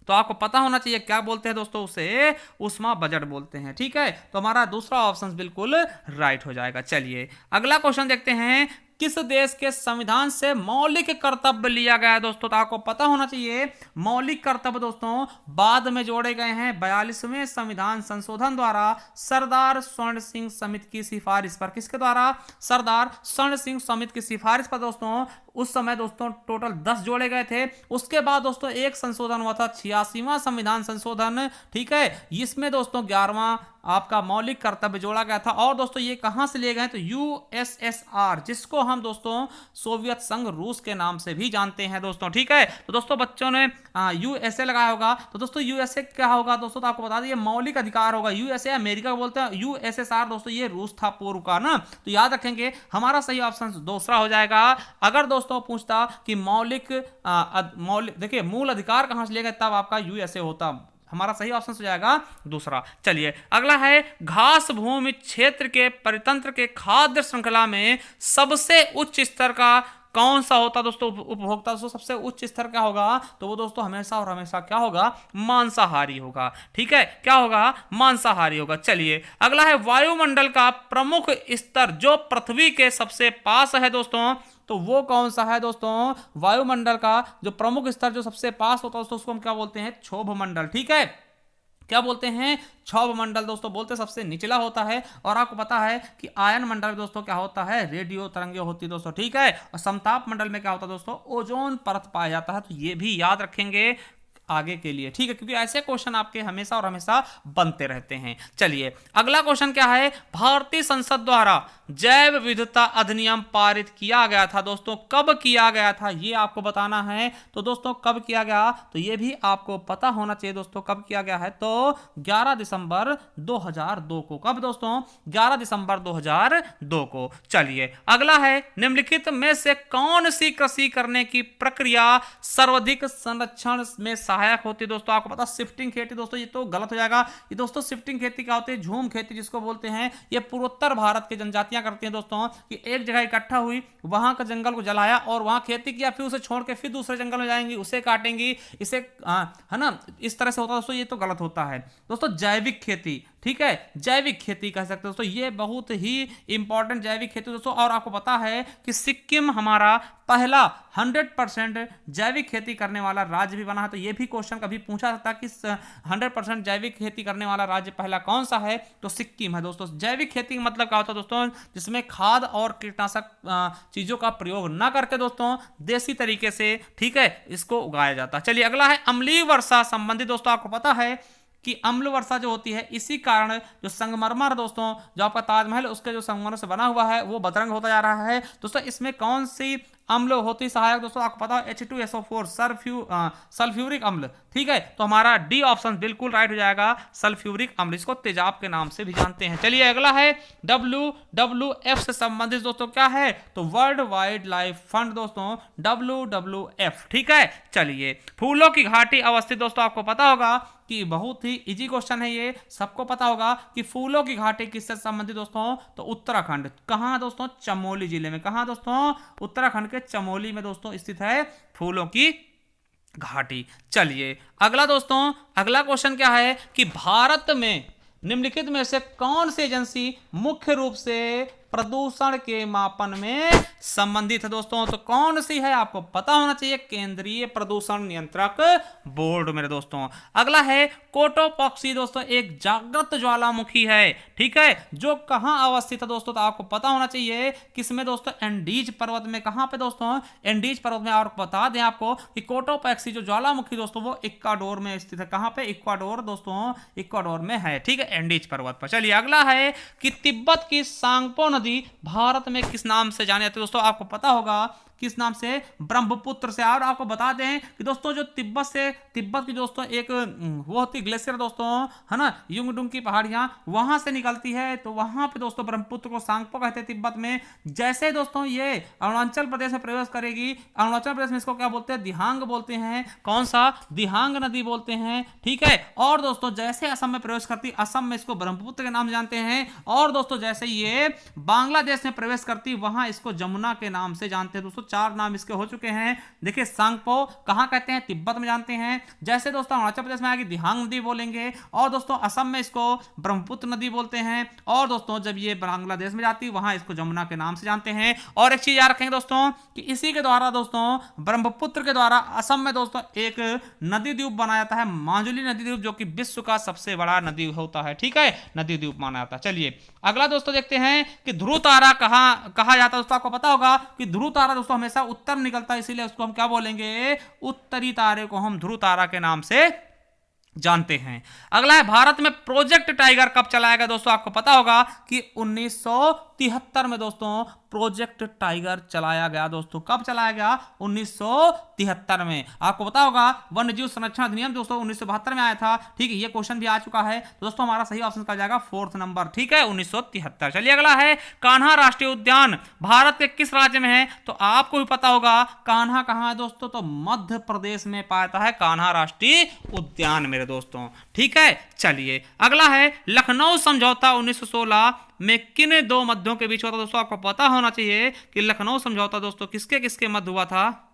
तो आपको पता होना चाहिए क्या बोलते हैं दोस्तों, उसे उष्मा बजट बोलते हैं। ठीक है, तो हमारा दूसरा ऑप्शन बिल्कुल राइट हो जाएगा। चलिए अगला क्वेश्चन देखते हैं, किस देश के संविधान से मौलिक कर्तव्य लिया गया है दोस्तों? तो आपको पता होना चाहिए मौलिक कर्तव्य दोस्तों बाद में जोड़े गए हैं 42वें संविधान संशोधन द्वारा सरदार स्वर्ण सिंह समिति की सिफारिश पर। किसके द्वारा? सरदार स्वर्ण सिंह समिति की सिफारिश पर दोस्तों। उस समय दोस्तों टोटल 10 जोड़े गए थे। उसके बाद दोस्तों एक संशोधन हुआ था, 86वां संविधान संशोधन। ठीक है, इसमें दोस्तों 11वां आपका मौलिक कर्तव्य जोड़ा गया था। और दोस्तों ये कहां से लिए गए? तो यूएसएसआर, जिसको हम दोस्तों सोवियत संघ रूस के नाम से भी जानते हैं दोस्तों। ठीक है, तो दोस्तों बच्चों ने यूएसए लगाया होगा, तो दोस्तों यूएसए क्या होगा दोस्तों? तो आपको बता दें मौलिक अधिकार होगा। यूएसए अमेरिका को बोलते हैं, यूएसएसआर दोस्तों ये रूस था पूर्व का ना। तो याद रखेंगे हमारा सही ऑप्शन दूसरा हो जाएगा। अगर दोस्तों पूछता कि मौलिक देखिए मूल अधिकार कहां से लिए गए, तब आपका यूएसए होता। हमारा सही ऑप्शन हो जाएगा दूसरा। चलिए अगला है, घास भूमि क्षेत्र के परितंत्र के खाद्य श्रृंखला में सबसे उच्च स्तर का कौन सा होता दोस्तों? उपभोक्ता दोस्तों सबसे उच्च स्तर का होगा, तो वो दोस्तों हमेशा और हमेशा क्या होगा? मांसाहारी होगा। ठीक है, क्या होगा? मांसाहारी होगा। चलिए अगला है, वायुमंडल का प्रमुख स्तर जो पृथ्वी के सबसे पास है दोस्तों, तो वो कौन सा है दोस्तों? वायुमंडल का जो प्रमुख स्तर जो सबसे पास होता है दोस्तों, उसको हम क्या बोलते हैं? क्षोभ मंडल। ठीक है, क्या बोलते हैं? क्षोभ मंडल दोस्तों बोलते सबसे निचला होता है। और आपको पता है कि आयन मंडल दोस्तों क्या होता है? रेडियो तरंगे होती है दोस्तों। ठीक है, और समताप मंडल में क्या होता है दोस्तों? ओजोन परत पाया जाता है। तो ये भी याद रखेंगे आगे के लिए। ठीक है, क्योंकि ऐसे क्वेश्चन आपके हमेशा और हमेशा बनते रहते हैं। चलिए अगला क्वेश्चन क्या है, भारतीय संसद द्वारा जैव विविधता अधिनियम पारित किया गया था दोस्तों, कब किया गया था ये आपको बताना है। तो दोस्तों कब किया गया, तो ये भी आपको पता होना चाहिए दोस्तों कब किया गया है। तो 11 दिसंबर 2002 को। कब दोस्तों, 11 दिसंबर 2002 को। चलिए अगला है, निम्नलिखित में से कौन सी कृषि करने की प्रक्रिया सर्वाधिक संरक्षण में सहायक होती है दोस्तों। आपको पता शिफ्टिंग खेती दोस्तों, ये तो गलत हो जाएगा। ये दोस्तों शिफ्टिंग खेती क्या होती है, झूम खेती जिसको बोलते हैं। ये पूर्वोत्तर भारत के जनजातियां करती हैं दोस्तों कि एक जगह इकट्ठा हुई, वहां का जंगल को जलाया और वहां खेती किया, फिर उसे छोड़ के फिर दूसरे जंगल में जाएंगी, उसे काटेंगी, इसे है ना, इस तरह से होता है दोस्तों। ये तो गलत होता है दोस्तों। जैविक खेती, ठीक है, जैविक खेती कह सकते हैं दोस्तों, ये बहुत ही इंपॉर्टेंट जैविक खेती दोस्तों। और आपको पता है कि सिक्किम हमारा पहला 100% जैविक खेती करने वाला राज्य भी बना है। तो ये भी क्वेश्चन कभी पूछा था कि 100% जैविक खेती करने वाला राज्य पहला कौन सा है, तो सिक्किम है दोस्तों। जैविक खेती का मतलब क्या होता है दोस्तों, जिसमें खाद और कीटनाशक चीजों का प्रयोग ना करके दोस्तों देसी तरीके से, ठीक है, इसको उगाया जाता है। चलिए अगला है, अम्लीय वर्षा संबंधी दोस्तों आपको पता है कि अम्ल वर्षा जो होती है, इसी कारण जो संगमरमर दोस्तों, जो आपका ताजमहल उसके जो संगमरमर से बना हुआ है वो बदरंग होता जा रहा है दोस्तों। इसमें कौन सी अम्ल होती सहायक दोस्तों आपको पता है H2SO4 सल्फ्यूरिक अम्ल। ठीक है, तो हमारा डी ऑप्शन बिल्कुल राइट हो जाएगा, सल्फ्यूरिक अम्ल, इसको तेजाब के नाम से भी जानते हैं। चलिए अगला है WWF से संबंधित दोस्तों क्या है, तो वर्ल्ड वाइड लाइफ फंड दोस्तों WWF। ठीक है, चलिए फूलों की घाटी अवस्थित दोस्तों आपको पता होगा कि बहुत ही इजी क्वेश्चन है ये, सबको पता होगा कि फूलों की घाटी किससे संबंधित दोस्तों, तो उत्तराखंड। कहां दोस्तों, चमोली जिले में। कहां दोस्तों, उत्तराखंड के चमोली में दोस्तों स्थित है फूलों की घाटी। चलिए अगला दोस्तों, अगला क्वेश्चन क्या है कि भारत में निम्नलिखित में से कौन सी एजेंसी मुख्य रूप से प्रदूषण के मापन में संबंधित है दोस्तों, तो कौन सी है आपको पता होना चाहिए, केंद्रीय प्रदूषण नियंत्रक बोर्ड मेरे दोस्तों। अगला है कोटोपॉक्सी दोस्तों एक जागृत ज्वालामुखी है। ठीक है, जो कहां अवस्थित है दोस्तों, तो आपको पता होना चाहिए किसमें दोस्तों, एंडीज पर्वत में। कहां पे दोस्तों, एंडीज पर्वत में। और बता दें आपको कि कोटोपॉक्सी जो ज्वालामुखी दोस्तों वो इक्वाडोर में स्थित है। कहां पे, इक्वाडोर दोस्तों, इक्वाडोर में है। ठीक है, एंडीज पर्वत पर। चलिए अगला है कि तिब्बत की सांगपो नदी भारत में किस नाम से जानी जाती है दोस्तों, आपको पता होगा किस नाम से, ब्रह्मपुत्र से। और आपको बता दें कि दोस्तों जो तिब्बत की दोस्तों एक वो होती ग्लेशियर दोस्तों, है ना, युंगडुंग की पहाड़ियां वहां से निकलती है, तो वहां पे दोस्तों ब्रह्मपुत्र को सांगपो कहते हैं तिब्बत में। जैसे दोस्तों ये अरुणाचल प्रदेश में प्रवेश करेगी, अरुणाचल प्रदेश में इसको क्या बोलते हैं, दिहांग बोलते हैं। कौन सा, दिहांग नदी बोलते हैं। ठीक है, और दोस्तों जैसे असम में प्रवेश करती, असम में इसको ब्रह्मपुत्र के नाम से जानते हैं। और दोस्तों जैसे ये बांग्लादेश में प्रवेश करती, वहां इसको जमुना के नाम से जानते हैं दोस्तों। 4 नाम इसके हो चुके हैं। देखिए सांगपो कहां कहते हैं, तिब्बत में जानते हैं। जैसे दोस्तों अरुणाचल प्रदेश में आएगी दिहांग नदी बोलेंगे, और दोस्तों असम में इसको ब्रह्मपुत्र नदी बोलते हैं। और दोस्तों जब ये बांग्लादेश में जाती, वहां इसको जमुना के नाम से जानते हैं। और एक चीज याद रखेंगे दोस्तों कि इसी के द्वारा दोस्तों, ब्रह्मपुत्र के द्वारा असम में दोस्तों एक नदी द्वीप बनाया जाता है, माजुली नदी द्वीप, जो कि विश्व का सबसे बड़ा नदी होता है। ठीक है, नदी द्वीप माना जाता है। चलिए अगला दोस्तों देखते हैं कि ध्रुव तारा कहा जाता है दोस्तों, आपको पता होगा कि ध्रुव तारा दोस्तों हमेशा उत्तर निकलता है, इसीलिए उसको हम क्या बोलेंगे, उत्तरी तारे को हम ध्रुव तारा के नाम से जानते हैं। अगला है भारत में प्रोजेक्ट टाइगर कब चलाया गया दोस्तों, आपको पता होगा कि 1973 में दोस्तों प्रोजेक्ट टाइगर चलाया गया दोस्तों। कब चलाया गया, 1973 में। आपको पता होगा वन्य जीव संरक्षण अधिनियम दोस्तों 1972 में आया था। ठीक है, ये क्वेश्चन भी आ चुका है तो दोस्तों हमारा सही ऑप्शन का जाएगा 4th नंबर। ठीक है, 1973। चलिए अगला है कान्हा राष्ट्रीय उद्यान भारत के किस राज्य में है, तो आपको भी पता होगा कान्हा कहां है दोस्तों, तो मध्य प्रदेश में पाया जाता है कान्हा राष्ट्रीय उद्यान मेरे दोस्तों। ठीक है, चलिए अगला है लखनऊ समझौता 1916 में किन 2 मध्यों के बीच हुआ था दोस्तों, आपको पता होना चाहिए कि लखनऊ समझौता दोस्तों किसके किसके मध्य हुआ था।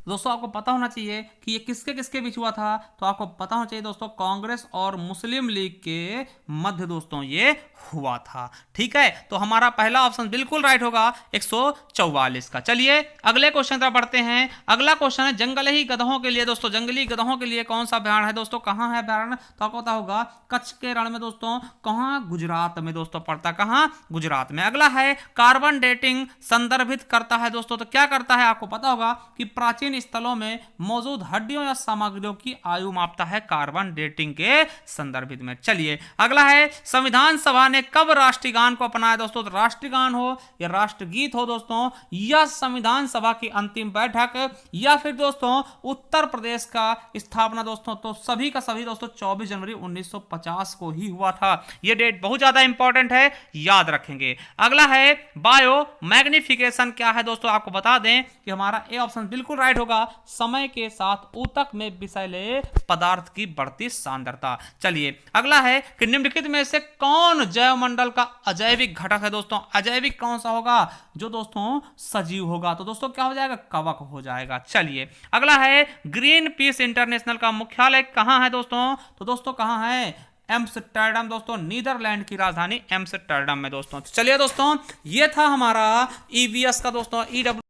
दोस्तों आपको पता होना चाहिए कि ये किसके किसके बीच हुआ था, तो आपको पता होना चाहिए दोस्तों कांग्रेस और मुस्लिम लीग के मध्य दोस्तों ये हुआ था। ठीक है, तो हमारा पहला ऑप्शन बिल्कुल राइट होगा 144 का। चलिए अगले क्वेश्चन तरफ बढ़ते हैं। अगला क्वेश्चन है जंगली गधों के लिए दोस्तों, जंगली गधों के लिए कौन सा अभयारण्य है दोस्तों, कहां है अभयारण्य, तो आपको पता होगा कच्छ के रण में दोस्तों। कहां, गुजरात में दोस्तों पड़ता, कहां, गुजरात में। अगला है कार्बन डेटिंग संदर्भित करता है दोस्तों, तो क्या करता है, आपको पता होगा कि प्राचीन स्थलों में मौजूद हड्डियों या सामग्रियों की आयु मापता है कार्बन डेटिंग के संदर्भित में। चलिए अगला है संविधान सभा ने कब राष्ट्रीय गान को अपनाया दोस्तों, तो राष्ट्रीय गान हो या राष्ट्रगीत हो दोस्तों, या संविधान सभा की अंतिम बैठक, या फिर दोस्तों उत्तर प्रदेश का स्थापना दोस्तों, तो सभी का सभी दोस्तों 24 जनवरी 1950 को ही हुआ था। यह डेट बहुत ज्यादा इंपॉर्टेंट है, याद रखेंगे। अगला है बायो मैग्निफिकेशन क्या है दोस्तों, आपको बता दें कि हमारा ए ऑप्शन बिल्कुल राइट होगा, समय के साथ ऊतक में विषैले पदार्थ की बढ़ती सांद्रता। चलिए अगला है कि निम्नलिखित में से कौन जैवमंडल का अजैविक घटक है दोस्तों, अजैविक कौन सा होगा, जो दोस्तों सजीव होगा, तो दोस्तों क्या हो जाएगा, कवक हो जाएगा। चलिए अगला है ग्रीन पीस इंटरनेशनल का मुख्यालय कहां है दोस्तों, तो दोस्तों कहां है, एम्स्टर्डम दोस्तों, नीदरलैंड की राजधानी एम्स्टर्डम में दोस्तों। चलिए दोस्तों ये था हमारा ईवीएस का दोस्तों